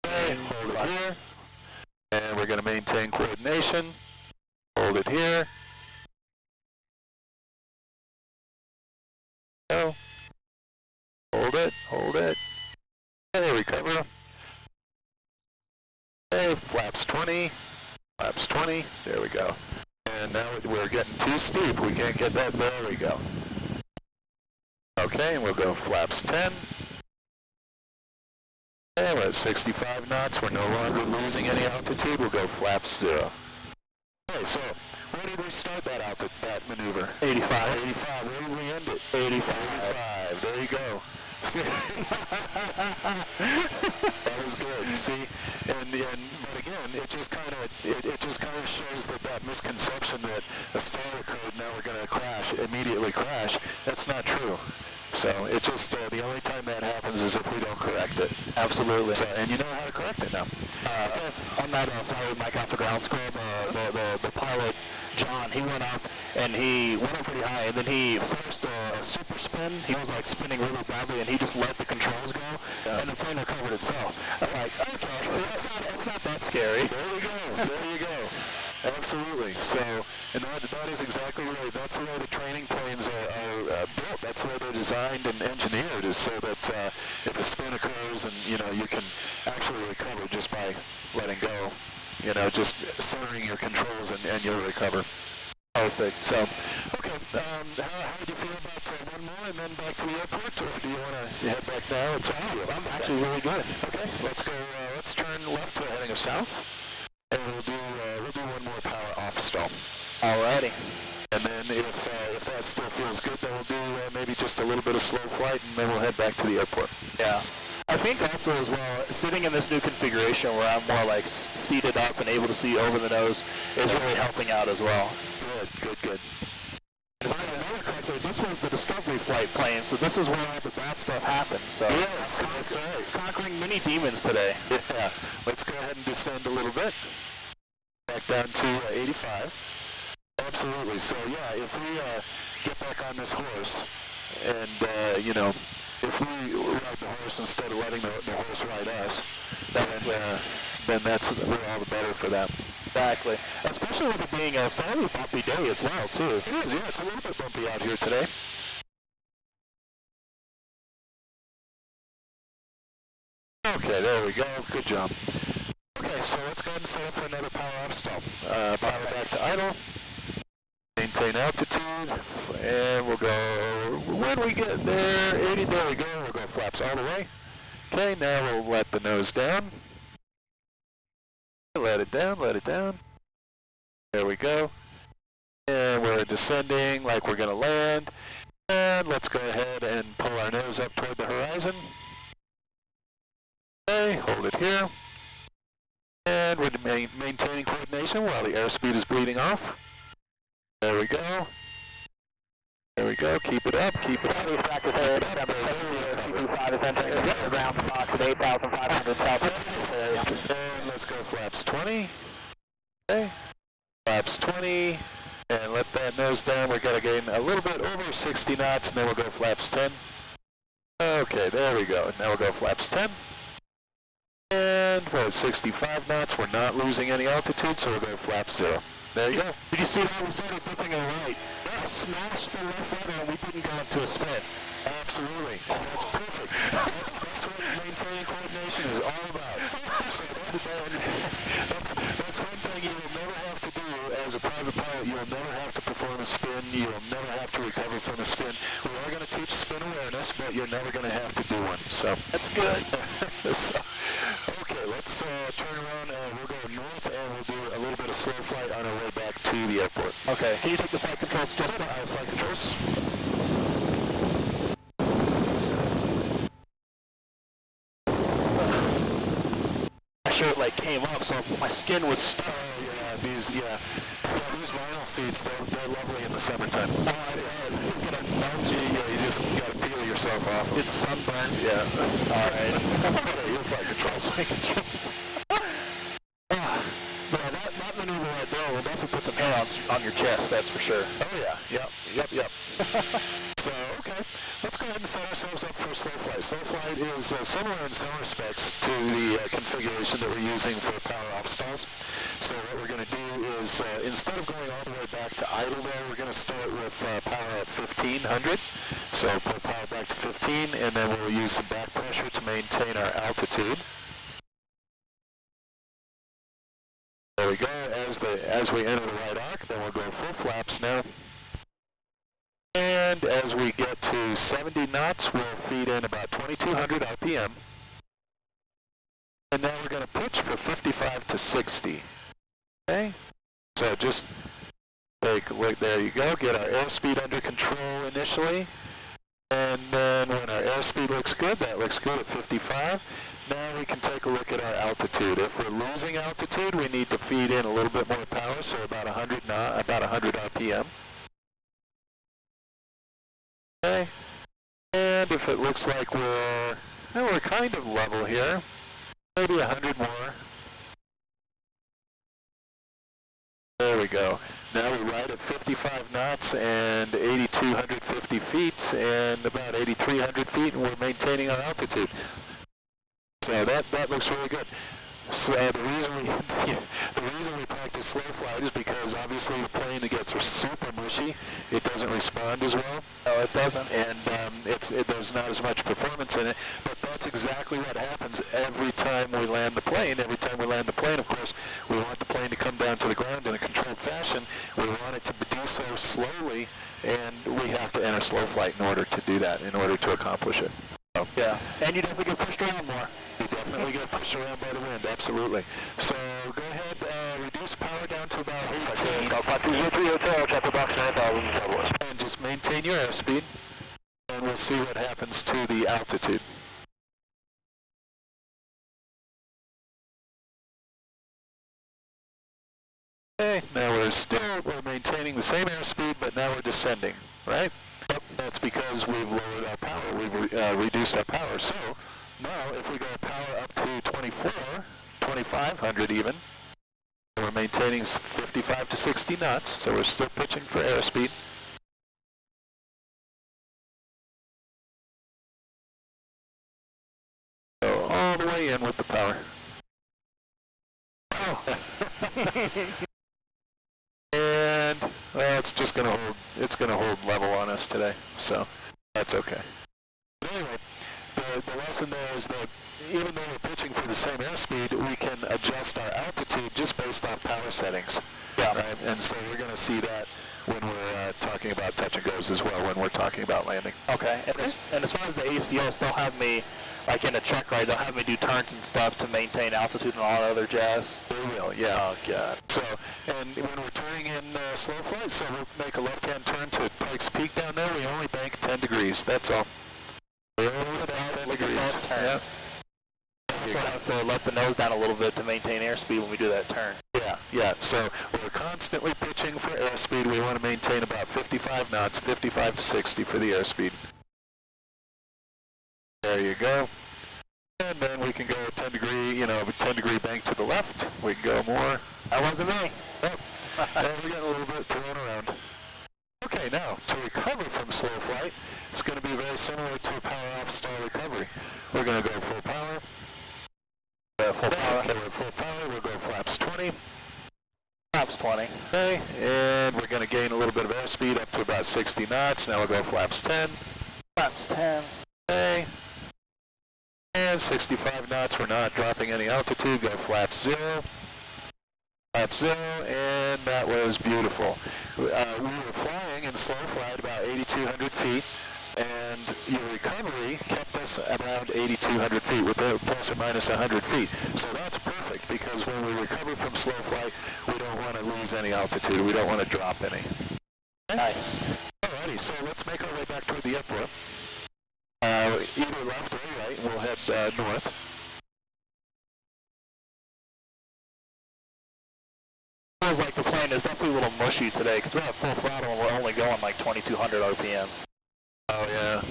Okay, hold it here. And we're going to maintain coordination. Hold it here. Go. Hold it, hold it. Okay, recover. Okay, flaps 20. flaps 20. There we go. And now we're getting too steep. We can't get that. There we go. Okay, and we'll go flaps 10. And we're at 65 knots. We're no longer losing any altitude. We'll go flaps 0. Okay, so where did we start that maneuver? 85. 85. Where did we end it? 85. 85. There you go. That was good. See, but again, it just kind of shows that misconception that a stall occurred. Now we're going to immediately crash. That's not true. So it just the only time that happens is if we don't correct it. Absolutely. So, and you know how to correct it now. On that flight back off the ground school, the pilot, John, he went up and he went up pretty high, and then he forced a super spin. He was like spinning really badly, and he just let the controls go, and the plane recovered itself. I'm like, okay, it's not that scary. There you go. There you go. Absolutely. So, and that is exactly right. That's the way the training planes are built. That's the way they're designed and engineered, is so that if a spin occurs and, you can actually recover just by letting go, just centering your controls and you'll recover. Perfect. So, okay, how do you feel about one more and then back to the airport, or do you want to head back now? It's all you. I'm actually really good. Okay, let's go, let's turn left to heading of south, and we'll do one more power off stall. Alrighty. And then if that still feels good, then we'll do maybe just a little bit of slow flight, and then we'll head back to the airport. Yeah. I think also as well, sitting in this new configuration where I'm more like seated up and able to see over the nose is really helping out as well. Good. If I remember correctly, this was the Discovery flight plane, so this is where all the bad stuff happened. So yes, that's right. Conquering many demons today. Yeah. Let's go ahead and descend a little bit. Back down to 85. Absolutely. So yeah, if we get back on this horse and, if we ride the horse instead of letting the horse ride us, then we're all the better for that. Exactly. Especially with it being a fairly bumpy day as well, too. It is, yeah. It's a little bit bumpy out here today. Okay, there we go. Good job. Okay, so let's go ahead and set up for another power off stall. Power back to idle. Maintain altitude, and we'll go, when we get there, 80, there we go, we'll go flaps all the way. Okay, now we'll let the nose down. Let it down. There we go. And we're descending like we're going to land. And let's go ahead and pull our nose up toward the horizon. Okay, hold it here. And we're maintaining coordination while the airspeed is bleeding off. There we go. There we go. Keep it up. Keep it up. Ground box at 8,500 south area. And let's go flaps 20. Okay. Flaps 20. And let that nose down. We're going to gain a little bit over 60 knots, and then we'll go flaps 10. Okay, there we go. Now we'll go flaps 10. And we're at 65 knots. We're not losing any altitude, so we'll go flaps 0. There you go. Did you see that? We started dipping a right. Yeah, smashed the left rudder and we didn't go into a spin. Absolutely. Oh, that's perfect. That's what maintaining coordination is all about. So that's one thing you will never have to do as a private pilot. You'll never have to perform a spin. You'll never have to recover from a spin. We are going to teach spin awareness, but you're never going to have to do one. So that's good. So, okay, let's turn around and we'll go north and we'll do a little bit of slow flight on our way back to the airport. Okay. Can you take the flight controls, Justin? Flight controls. My shirt came up, so my skin was stuck. These vinyl seats, they're lovely in the summertime. It's gonna melt you. You just gotta peel yourself off. It's sunburned. Yeah. All right. Your flight controls. That maneuver right there will definitely put some hair on your chest, that's for sure. Oh yeah. Yep. So, okay, let's go ahead and set ourselves up for slow flight. Slow flight is similar in some respects to the configuration that we're using for power off stalls. So what we're going to do is, instead of going all the way back to idle there, we're going to start with power at 1500. So pull power back to 15, and then we'll use some back pressure to maintain our altitude. There we go. As as we enter the right arc, then we'll go full flaps now. And as we get to 70 knots, we'll feed in about 2,200 RPM. And now we're going to pitch for 55 to 60. Okay? So just take a look, there you go, get our airspeed under control initially. And then when our airspeed looks good, that looks good at 55. Now we can take a look at our altitude. If we're losing altitude, we need to feed in a little bit more power, so about 100 RPM. Okay. And if it looks like we're kind of level here, maybe 100 more. There we go. Now we ride at 55 knots and 8,250 feet and about 8,300 feet, and we're maintaining our altitude. So that looks really good. So the reason we practice slow flight is because obviously the plane gets super mushy. It doesn't respond as well. No, it doesn't. And there's not as much performance in it. But that's exactly what happens every time we land the plane. Every time we land the plane, of course, we want the plane to come down to the ground in a controlled fashion. We want it to do so slowly, and we have to enter slow flight in order to do that, in order to accomplish it. So, yeah, and you definitely get pushed around more. You definitely get pushed around by the wind, absolutely. So go ahead, reduce power down to about 18. Hotel, Chapter Box 9000, and just maintain your airspeed, and we'll see what happens to the altitude. Okay, now we're maintaining the same airspeed, but now we're descending, right? Yep, that's because we've lowered our power, we've reduced our power. So now if we go power up to 2,500 even, we're maintaining 55 to 60 knots, so we're still pitching for airspeed. Go all the way in with the power. Oh. And well, it's just going to hold. It's going to hold level on us today, so that's okay. But anyway, the lesson there is that even though we're pitching for the same airspeed, we can adjust our altitude just based on power settings. Yeah. Right? And so we're going to see that when we're talking about touch and goes as well, when we're talking about landing. Okay. And as far as the ACS, they'll have me, like in a check ride, they'll have me do turns and stuff to maintain altitude and all that other jazz. They will, yeah. Oh, God. So, and when we're turning in slow flight, so we'll make a left-hand turn to Pikes Peak down there, we only bank 10 degrees, that's all. We only bank 10 degrees. Turn. Yeah. So I have to let the nose down a little bit to maintain airspeed when we do that turn. Yeah, yeah. So we're constantly pitching for airspeed. We want to maintain about 55 knots, 55 to 60 for the airspeed. There you go. And then we can go 10 degree, 10 degree bank to the left. We can go more. That wasn't me. Oh. And we're getting a little bit thrown around. Okay, now to recover from slow flight, it's going to be very similar to power off stall recovery. We're going to go full power. Full power. Okay, we're full power. We'll go flaps 20. Flaps 20. Okay, and we're going to gain a little bit of airspeed up to about 60 knots. Now we'll go flaps 10. Flaps 10. Okay. And 65 knots. We're not dropping any altitude. Go flaps 0. Flaps 0, and that was beautiful. We were flying in slow flight about 8,200 feet. And your recovery kept us around 8,200 feet, with plus or minus 100 feet. So that's perfect, because when we recover from slow flight, we don't want to lose any altitude. We don't want to drop any. Nice. Alrighty, so let's make our way back toward the airport. Either left or right, we'll head north. Feels like the plane is definitely a little mushy today, because we're at full throttle and we're only going like 2,200 RPMs. Oh yeah.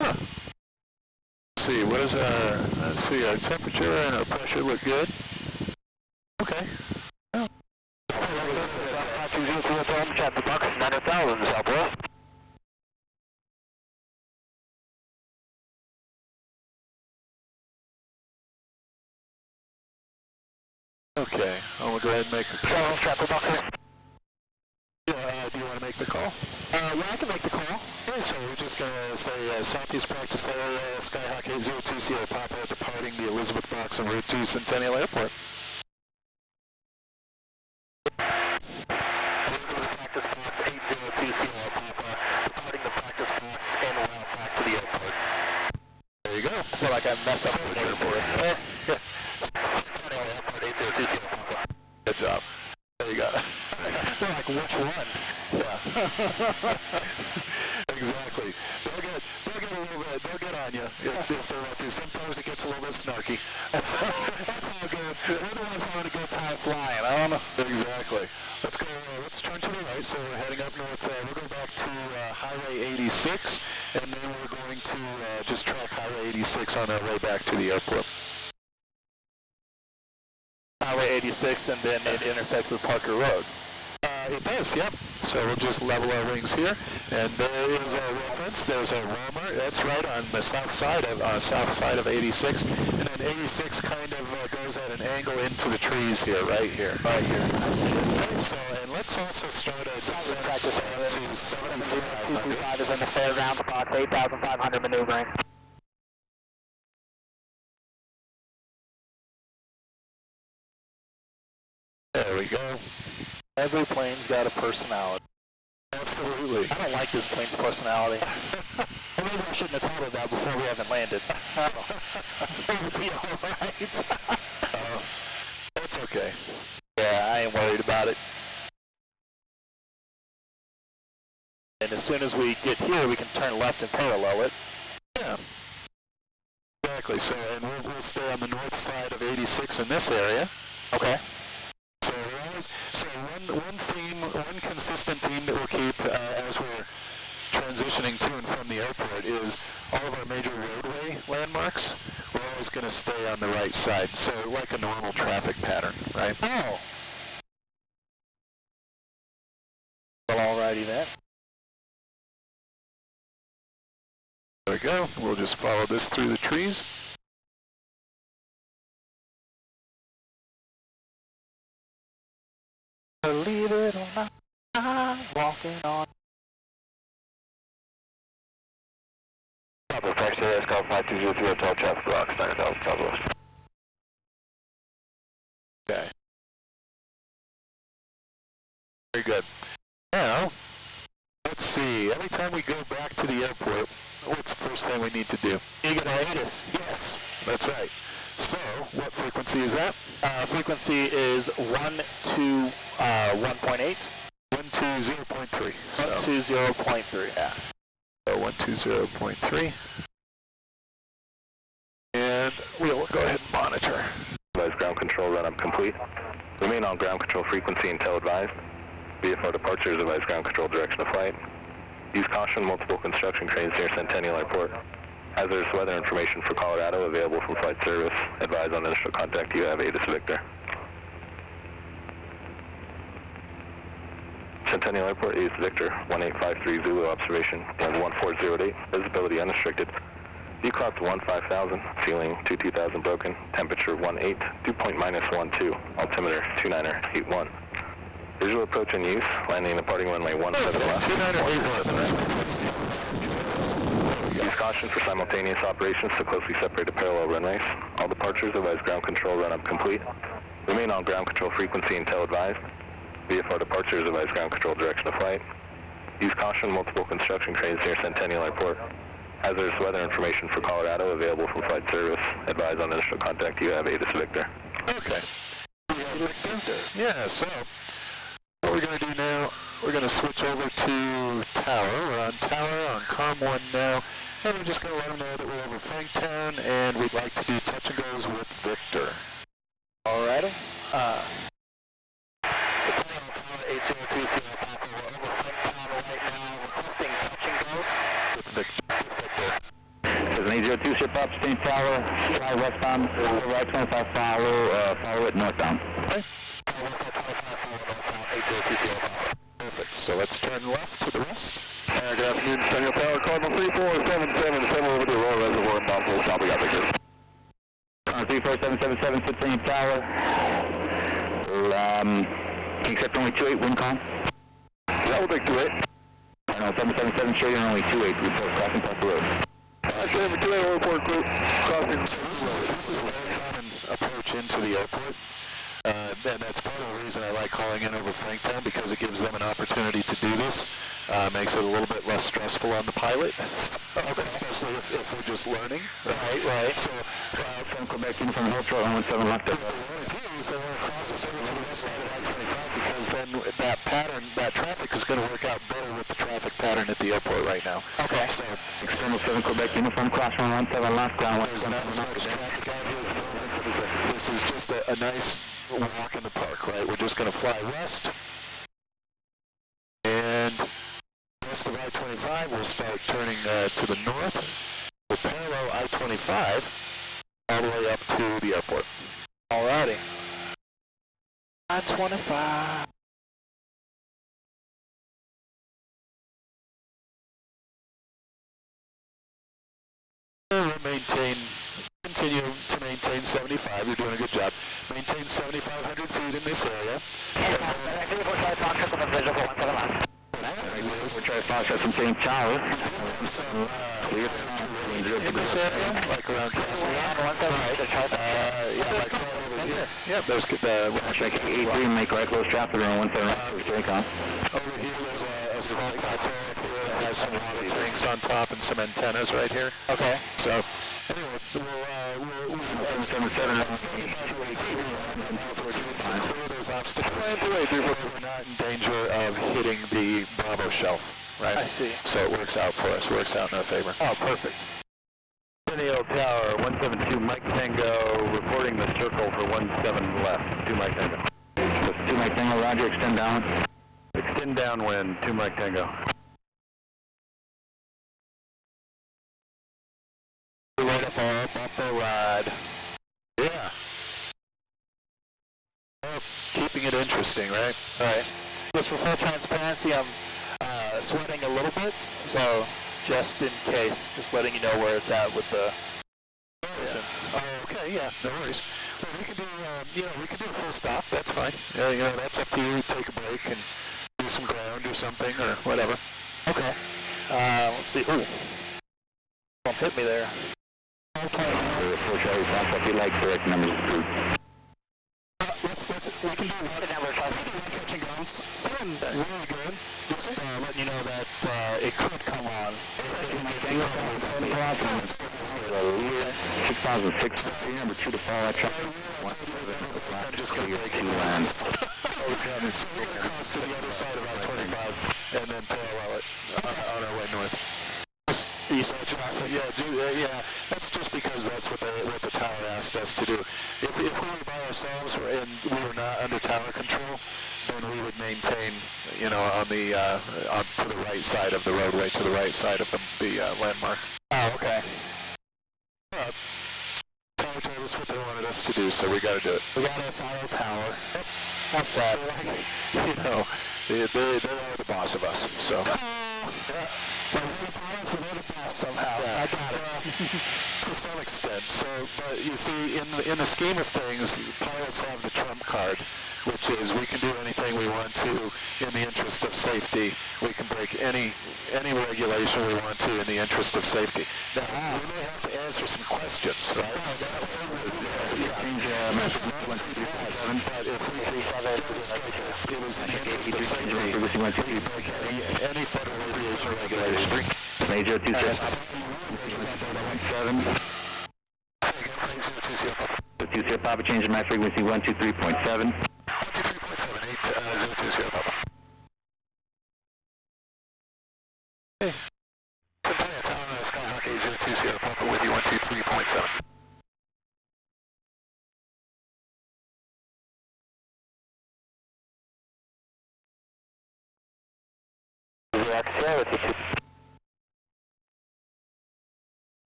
Huh. Let's see, what is let's see, our temperature and our pressure look good. Okay. Oh. Chapter Box 9000, Southwest. Okay, I'm gonna go ahead and make the call. Chapter Box. Do you want to make the call? Yeah, I can make the call. Okay, so we're just going to say Southeast Practice Area, Skyhawk 802 Sierra Papa departing the Elizabeth Box en route to Centennial Airport. feel like I messed up the names there. Good job. There you go. They're like, which one? Yeah. Exactly. They'll get a little bit, they'll get on you if they want to. Sometimes it gets a little bit snarky. That's all good. We're the ones having a good time flying. I don't know. Exactly. Let's turn to the right. So we're heading up north. We'll go back to Highway 86, and then we're going to just track Highway 86 on our way back to the airport. Highway 86, and then it intersects with Parker Road. It does, yep. So we'll just level our wings here, and there is our reference. There's our Walmart. That's right on the south side of 86, and then 86 kind of goes at an angle into the trees here, right here. Right here. I see it. So, and let's also start a descent down to 7500. 225 is in the fairgrounds box, 8,500 maneuvering. There we go. Every plane's got a personality. Absolutely. I don't like this plane's personality. Well, maybe I shouldn't have told her that before we haven't landed. It would be alright. That's okay. Yeah, I ain't worried about it. And as soon as we get here, we can turn left and parallel it. Yeah. Exactly. So, and we'll stay on the north side of 86 in this area. Okay. So one consistent theme that we'll keep as we're transitioning to and from the airport is all of our major roadway landmarks. We're always going to stay on the right side, so like a normal traffic pattern, right? Oh. Well, alrighty then. There we go. We'll just follow this through the trees. Believe it or not, I'm walking on. Papa, taxi Scout 5203, Untitled Chapter, Rocks, 9,000 Southwest. Okay. Very good. Now, let's see. Every time we go back to the airport, what's the first thing we need to do? Hiatus. Yes, that's right. So, what frequency is that? Frequency is 121.8. 120.3. 120.3. Yeah. So 120.3. And we'll go ahead and monitor. Ground control run up complete. Remain on ground control frequency until advised. VFR departures advise ground control direction of flight. Use caution, multiple construction cranes near Centennial Airport. Hazardous weather information for Colorado available from flight service. Advise on initial contact you have ATIS Victor. Centennial Airport, ATIS Victor, 1853 Zulu observation, wind 1408, visibility unrestricted. View cloud to 15,000, ceiling 22,000 broken, temperature 18, dew point -12, altimeter 2981. Visual approach in use, landing and departing runway 17 left. 2981. Use caution for simultaneous operations to closely separated parallel runways. All departures advise ground control run up complete. Remain on ground control frequency until advised. VFR departures advise ground control direction of flight. Use caution, multiple construction cranes near Centennial Airport. Hazardous weather information for Colorado available from flight service. Advise on initial contact you have ATIS Victor. Okay. Yeah, so what we're going to do now, we're going to switch over to Tower. We're on Tower, on COM 1 now, and we're just going to let them know that we're over Franktown, and we'd like to do touch and goes with Victor. Alrighty. There's an 802 ship up, Stain Tower, fly westbound, right 25, follow it northbound. Okay. Perfect. So let's turn left to the west. Good afternoon, Centennial Tower, Cardinal 3477, over the Aurora Reservoir in Buffalo, copy, got Victor. 34777, Centennial Tower. Can you accept only 28, wind calm? That will take 28. I know, 777, show you only 28, report crossing Parker Road. Actually, over 28, report crossing. So this is a very common approach into the airport. And that's part of the reason I like calling in over Franktown, because it gives them an opportunity to do this. Makes it a little bit less stressful on the pilot, especially if we're just learning. Right. So, from Quebec Uniform Ultra 117 left. what we want to do is they want to cross us over to the west side of I-25 because then that pattern, that traffic is going to work out better with the traffic pattern at the airport right now. Okay. So, External 7 Quebec Uniform Cross 117 left, ground there's not as much traffic out here at the moment. This is just a nice walk in the park, right? We're just going to fly west. And west of I-25, we'll start turning to the north. We'll parallel I-25 all the way up to the airport. Alrighty. I-25. Continue to maintain 75. You're doing a good job. Maintain 7,500 feet in this area. We're trying to process from St. Charles. In this area, like around Castle Rock. Yeah, like right over here. Yeah, there's Check 83, make right close traffic around 179. over here, there's a small plateau up here that has some water tanks on top and some antennas right here. Okay. So, anyway, we'll clear those obstacles. We're not in danger of hitting the Bravo shelf, right? I see. So it works out for us, works out in our favor. Oh, perfect. Untitled Tower, 172 Mike Tango, reporting the circle for 17 left, 2 Mike Tango. 2 Mike Tango, roger, extend down. Extend downwind, 2 Mike Tango. Right up our bumper ride. Yeah. Well, keeping it interesting, right? All right. Just for full transparency, I'm sweating a little bit, so just in case, just letting you know where it's at with the distance. Oh, okay, yeah, no worries. Well, we can do, we can do a full stop. That's fine. That's up to you. Take a break and do some ground or something or whatever. Okay. Let's see. Ooh. Don't hit me there. If you like direct numbers. We can do catching grounds. Really good. Just letting you know that it could come on. 6,006, number 2 to follow that traffic. I'm just going to break 2 lands. So we're going to cross to the other side of I-25 and then parallel it on our way north. East traffic. Yeah. That's just because that's what the tower asked us to do. If we were by ourselves and we were not under tower control, then we would maintain, on the to the right side of the roadway, to the right side of the landmark. Oh, okay. Tower told us what they wanted us to do, so we got to do it. We got to follow tower. That's sad. They are the boss of us, so. But we're the boss somehow. Yeah. I got it. To some extent. So, but you see, in the scheme of things, pilots have the trump card, which is we can do anything we want to in the interest of safety. We can break any regulation we want to in the interest of safety. Now, we may have to answer some questions, right? But if we can it was in the interest of safety, we break any federal aviation regulation. Major 27. 20 Papa, changing my frequency 123.7. 123.7, Papa. Hey. Centennial Tower, Skyhawk 8020 Papa with you 123.7.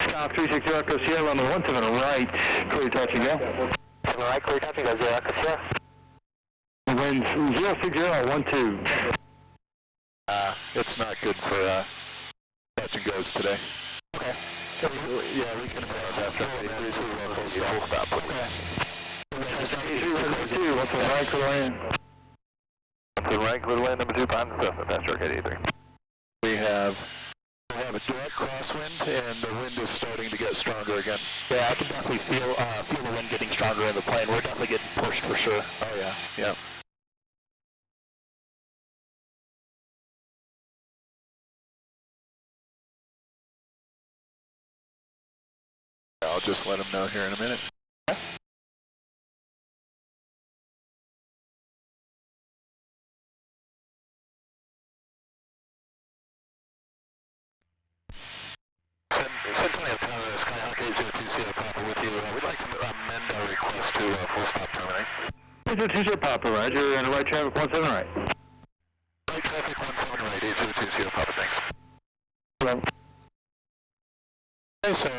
Stop 360 Echo Sierra on the 1 to the right. Clear touch and go. To the right, clear touch and go 0 Echo Sierra. Wind 06012. It's not good for touch and goes today. Okay. Yeah, we can have after full stop. Okay. What's the right, clear land? To the right, clear land, number 2, behind the stuff, fast stroke 83. We have a direct crosswind, and the wind is starting to get stronger again. Yeah, I can definitely feel the wind getting stronger in the plane. We're definitely getting pushed for sure. Oh yeah. just let them know here in a minute. Centennial Tower, Skyhawk 802 Papa with you. We'd like to amend our request to full stop terminate. 802 Papa, roger, and right traffic 17 right. Right traffic 17 right, 8020 Papa, thanks. Hello. Okay, so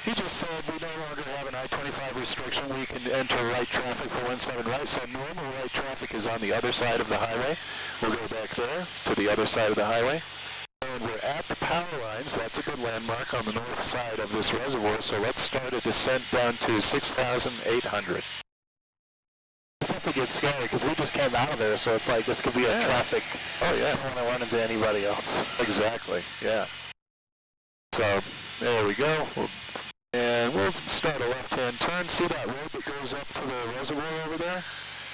he just said we no longer have an I-25 restriction. We can enter right traffic for 17 right. So normal right traffic is on the other side of the highway. We'll go back there to the other side of the highway. And we're at the power lines. That's a good landmark on the north side of this reservoir. So let's start a descent down to 6,800. This definitely gets scary because we just came out of there, so it's like this could be a traffic. Oh yeah. I don't want to run into anybody else. Exactly. Yeah. So there we go. And we'll start a left-hand turn. See that road that goes up to the reservoir over there?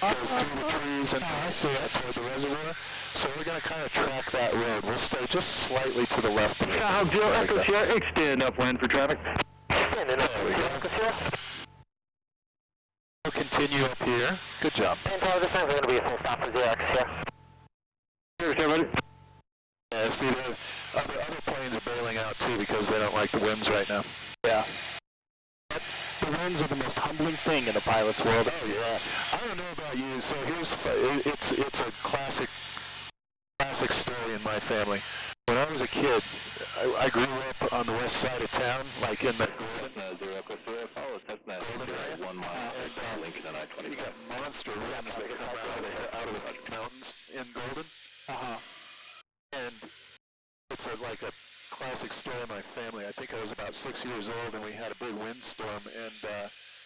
Goes through the trees and I see that toward the reservoir. So we're going to kind of track that road. We'll stay just slightly to the left. Skyhawk 0 Echo Sierra, extend upwind for traffic. There we go. We'll continue up here. Good job. And this time we're going to be a full stop for 0 Echo Sierra. Here, everybody. Yeah, see, the other planes are bailing out too because they don't like the winds right now. Yeah. But the winds are the most humbling thing in a pilot's world. Oh yeah. I don't know about you. So here's it's a classic story in my family. When I was a kid, I grew up on the west side of town, like in the Golden area. 1 mile Lincoln and I-25. You got monster winds that come out of the mountains in Golden. And it's like a classic story in my family. I think I was about 6 years old and we had a big windstorm and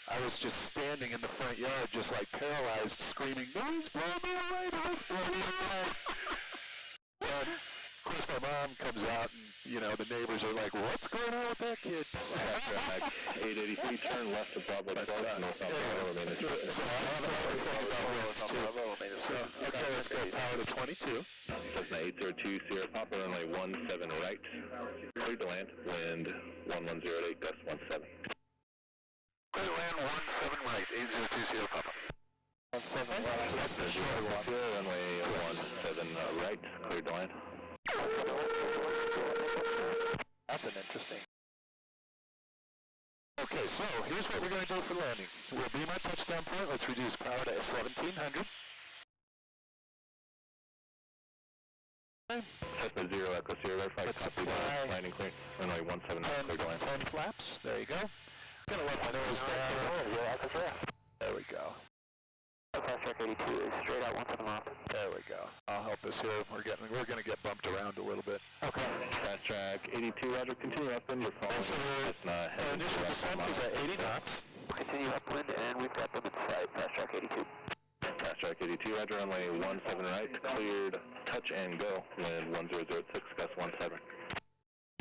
I was just standing in the front yard just like paralyzed screaming, "No, it's blowing me away, no, it's blowing me away." And of course my mom comes out and, you know, the neighbors are like, "What's going on with that kid?" 883, turn left to Bravo 12, north So, okay, let's go power to 22. Cessna 802, Sierra Papa, runway 17 right, clear to land, wind 1108, gust 17. Clear to land 17 right, 802 Sierra Papa. 17 right, so that's the short one. Here, runway 17 right, clear to land. That's an interesting. Okay, so here's what we're going to do for landing. We'll beam our touchdown point. Let's reduce power to 1700. Cessna 0 Echo Sierra, verify copy that, landing clear, runway 17 right, clear to land. 10 flaps, there you go. I'm going to let my nose down. There we go. Fast track 82 is straight out 17 off. There we go. I'll help us here. We're going to get bumped around a little bit. Okay. Fast track 82, roger, continue upwind, you're following. So our initial descent is at 80 knots. Continue upwind and we've got them in sight. Fast track 82. Fast track 82, roger, runway 17 right, cleared, touch and go, wind 1006, gust 17.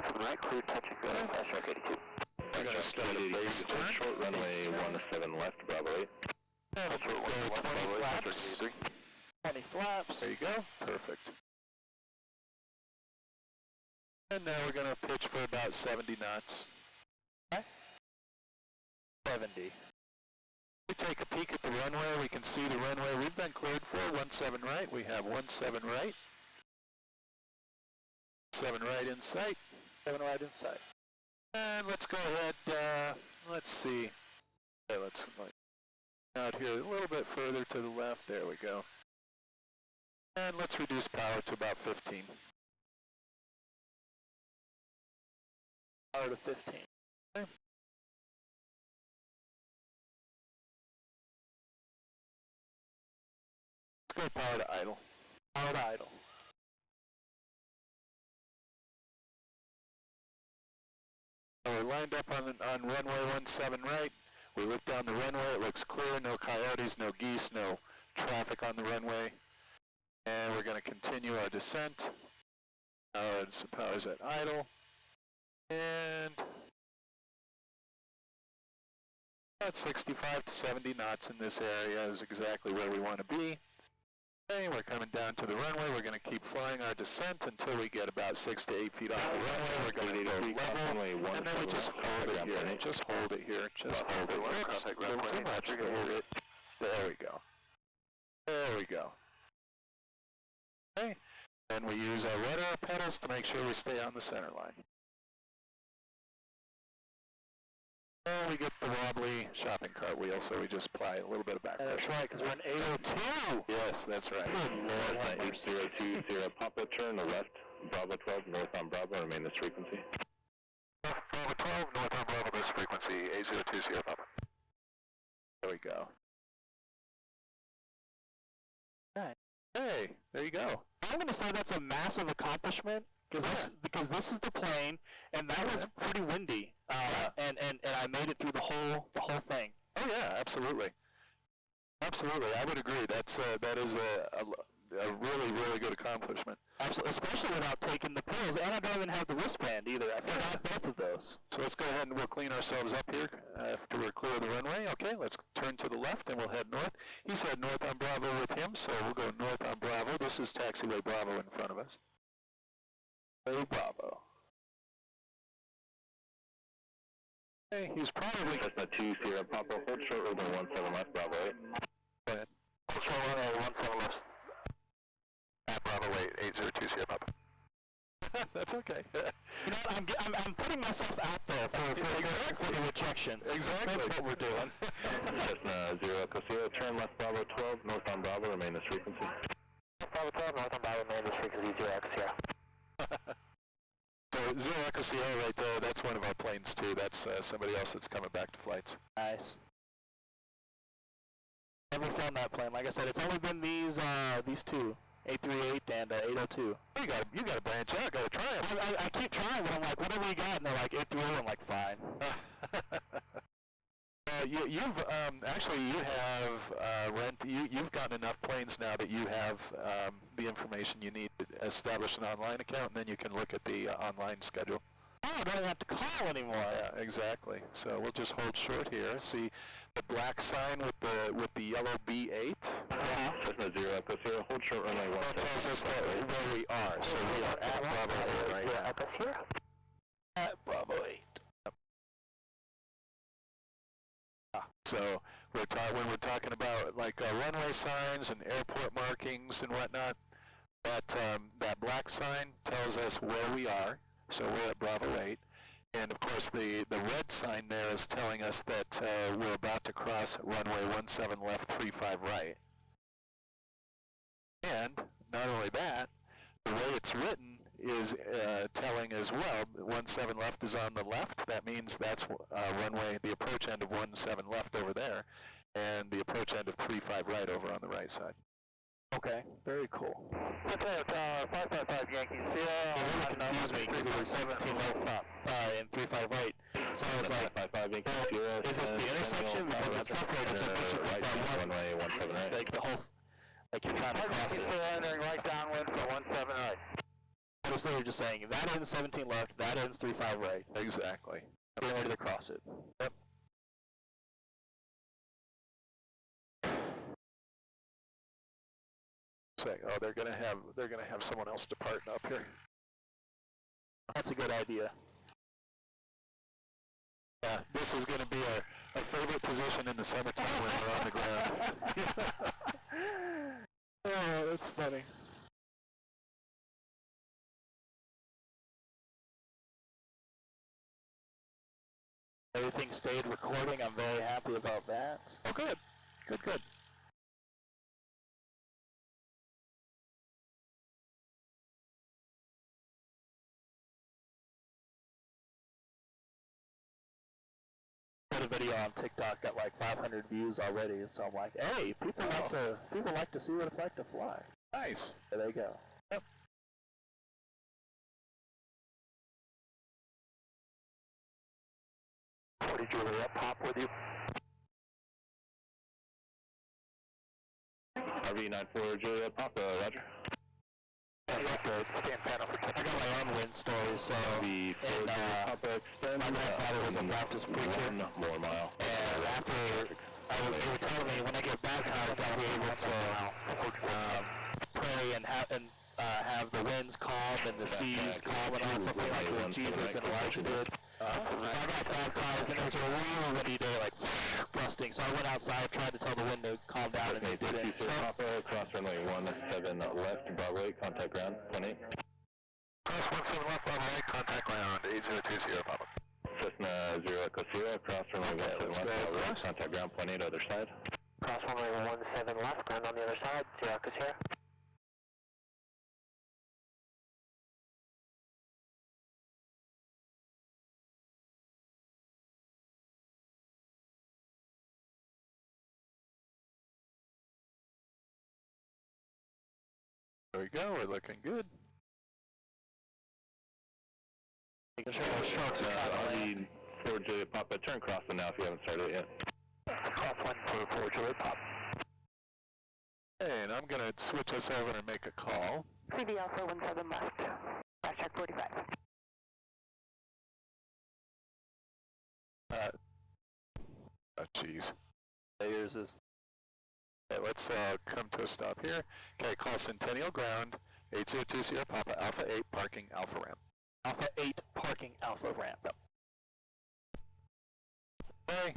17 right, cleared, touch and go, fast track 82. We're going to start a base turn. Short runway 17 left, Bravo 8. And we'll go 20 flaps. 20 flaps. There you go. Perfect. And now we're going to pitch for about 70 knots. 70. We take a peek at the runway. We can see the runway we've been cleared for. 17 right. We have 17 right. 7 right in sight. 7 right in sight. And let's go ahead. Let's see. Okay, let's out here a little bit further to the left. There we go. And let's reduce power to about 15. Power to 15. Okay. Let's go power to idle. Power to idle. So we're lined up on runway 17 right. We look down the runway, it looks clear, no coyotes, no geese, no traffic on the runway. And we're going to continue our descent. Power's at idle. And about 65 to 70 knots in this area is exactly where we want to be. Okay, we're coming down to the runway. We're going to keep flying our descent until we get about 6 to 8 feet off the runway. We're going to go level, and then we just hold it here. Just hold it here. Just hold it. Whoops, too much. Hold it. There we go. There we go. Okay, then we use our rudder pedals to make sure we stay on the center line. And we get the wobbly shopping cart wheel, so we just apply a little bit of back pressure. That's right, because we're in 802. Yes, that's right. North on 8020 Papa, turn to left, Bravo 12, north on Bravo, remain this frequency. Bravo 12, north on Bravo, this frequency, 8020 Papa. There we go. Right. Hey, there you go. I'm going to say that's a massive accomplishment, because this is the plane, and that was pretty windy, and I made it through the whole thing. Oh yeah, absolutely. Absolutely, I would agree. That is a really, really good accomplishment. Absolutely, especially without taking the pills, and I don't even have the wristband either. I forgot both of those. So let's go ahead and we'll clean ourselves up here after we're clear of the runway. Okay, let's turn to the left and we'll head north. He's head north on Bravo with him, so we'll go north on Bravo. This is taxiway Bravo in front of us. Hey, Bravo. Okay, he's probably... Cessna 2 Sierra Papa, hold short over 17 left, Bravo 8. Go ahead. Hold short runway 17 left. At Bravo 8, 802 Sierra Papa. That's okay. You know what, I'm putting myself out there for the rejections. Exactly. That's what we're doing. Cessna 0 Echo Sierra, turn left Bravo 12, north on Bravo, remain this frequency. Bravo 12, north on Bravo, remain this frequency, 0 Echo Sierra. So 0 Echo Sierra right there, that's one of our planes too. That's somebody else that's coming back to flights. Nice. Never flown that plane. Like I said, it's only been these two, 838 and 802. You got to branch out. Got to try them. I keep trying, but I'm like, whatever you got, and they're like 838. I'm like, fine. You've gotten enough planes now that you have the information you need to establish an online account, and then you can look at the online schedule. Oh, I don't have to call anymore. Yeah, exactly. So we'll just hold short here. See the black sign with the yellow B8? Cessna 0 Echo Sierra, hold short runway 17. That tells us that where we are. So we are at Bravo 8 right now. Echo Sierra. At Bravo 8. So when we're talking about like runway signs and airport markings and whatnot, that black sign tells us where we are. So we're at Bravo 8, and of course the red sign there is telling us that we're about to cross runway 17 left, 35 right. And not only that, the way it's written is telling as well, 17 left is on the left. That means that's runway, the approach end of 17 left over there, and the approach end of 35 right over on the right side. Okay, very cool. 555 Yankee Sierra. It really confused me because it was 17 left up and 35 right. So I was like, 555 Yankee Sierra. Is this the intersection? Because it's separated so much right, by runway 17 right. like the whole, like you're trying to cross it. Entering right downwind for 17 right. I was literally just saying, that ends 17 left, that ends 35 right. Exactly. Getting ready to cross it. Yep. Oh, they're gonna have someone else depart up here. That's a good idea. Yeah, this is gonna be our favorite position in the summertime when we're on the ground. Oh, that's funny. Everything stayed recording. I'm very happy about that. Oh, good. Good. Put a video on TikTok, got like 500 views already, so I'm like, hey, people like to see what it's like to fly. Nice. There they go. Yep. Juliet, pop with you. RV94 Juliet, pop, Roger. Stand panel for I got my own wind story, so my grandfather was a Baptist preacher, more mile. and they were telling me when I get baptized, I'll be able to pray and have the winds calm and the seas calm and all, something like what Jesus and Elijah did. I got baptized and it was a really windy day, like gusting. So I went outside, tried to tell the wind to calm down, and it didn't. So cross runway 17 left, Bravo 8, contact ground, 18. Cross 17 left, Bravo 8, contact ground, 8020 Papa. Cessna 0 Echo Sierra, cross runway 17 left, Bravo 8, contact ground, 18, other side. Cross runway 17 left, ground on the other side, 0 Echo Sierra. There we go, we're looking good. making sure those strokes are I'll trying to need 4 Juliet Papa, turn crosswind now if you haven't started it yet. Crosswind for 4 Juliet Papa. Hey, and I'm going to switch us over and make a call. CD Alpha 17 left, fast track 45. Oh, jeez. Yours is. Okay, let's come to a stop here. Okay, call Centennial Ground, 8020 Papa Alpha 8, parking Alpha Ramp. Alpha 8, parking Alpha Ramp. Okay,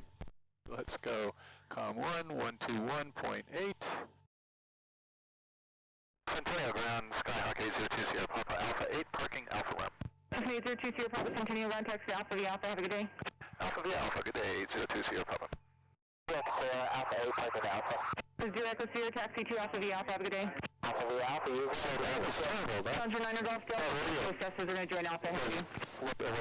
let's go. Com 1, 121.8. Centennial Ground, Skyhawk 8020 Papa Alpha 8, parking Alpha Ramp. 8020 Papa Centennial Ground, taxi Alpha V Alpha, have a good day. Alpha V Alpha, good day, 8020 Papa. Alpha 8, parking Alpha. 0 Echo Sierra, taxi 2 Alpha V Alpha, have a good day. Alpha V Alpha, you. So that was terrible. That Challenger 9 Golf Delta, processors are going to join Alpha.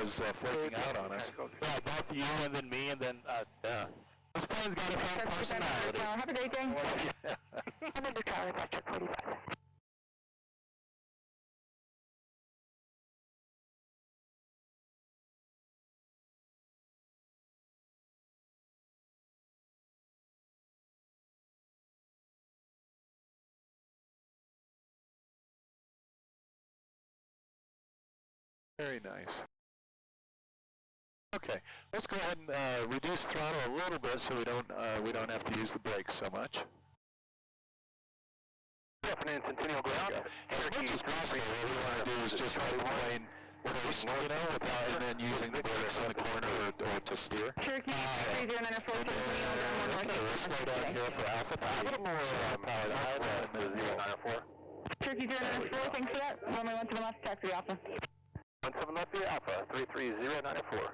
was flipping out on us. Yeah, both you and then me and then, yeah. This plane's got a strong personality. Have a great day. I'm under Charlie, fast track 45. Very nice. Okay, let's go ahead and reduce throttle a little bit so we don't have to use the brakes so much. Afternoon, Centennial Ground. As much as possible, what we want to do is just let the plane coast, you know, without and then using the brakes on the corner or to steer. Cherokee 3094, Okay, we'll slow down here for Alpha 3. A little more power to high and then 094. Cherokee 094, thanks for that. Runway 17 left, taxi Alpha. 17 left via Alpha, 33094.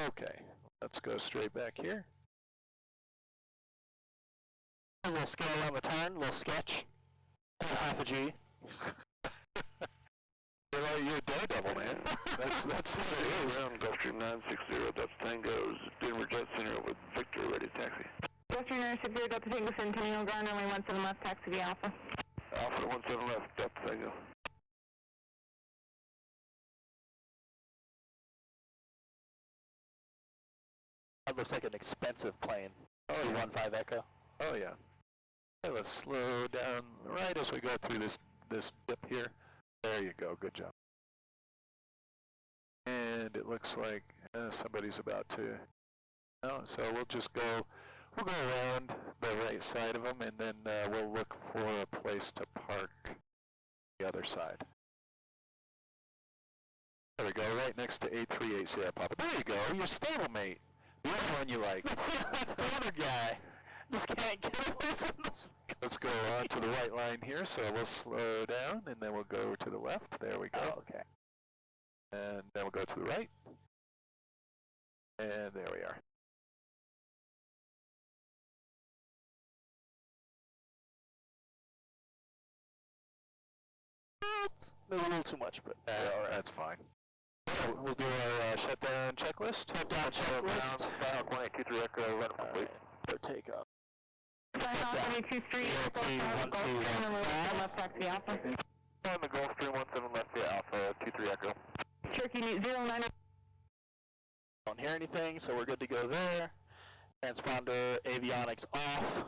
Okay, let's go straight back here. A little scale on the turn, a little sketch. Half a G. You're a daredevil, man. That's what it is. Ground, Gulfstream 960, Delta Tango, Denver Jet Center with Victor ready taxi. Gulfstream 960, Delta Tango Centennial Ground, runway 17 left, taxi V Alpha. Alpha 17 left, Delta Tango. That looks like an expensive plane. Oh, 215 Echo. Oh, yeah. Okay, let's slow down right as we go through this dip here. There you go. Good job. And it looks like somebody's about to. No, so we'll go around the right side of them, and then we'll look for a place to park the other side. There we go, right next to 838 Sierra Papa. There you go, your stablemate. The other one you like. That's the other guy. Just can't get away from this. Let's go on to the right line here, so we'll slow down, and then we'll go to the left. There we go. Oh, okay. And then we'll go to the right. And there we are. It's a little too much, but That's fine. We'll do our shutdown checklist. Shutdown checklist. Skyhawk 1823 Echo, let them complete. For takeoff. Skyhawk 123, left, taxi Alpha. On the Gulfstream 17 left via Alpha, 23 Echo. Cherokee 09. Don't hear anything, so we're good to go there. Transponder avionics off.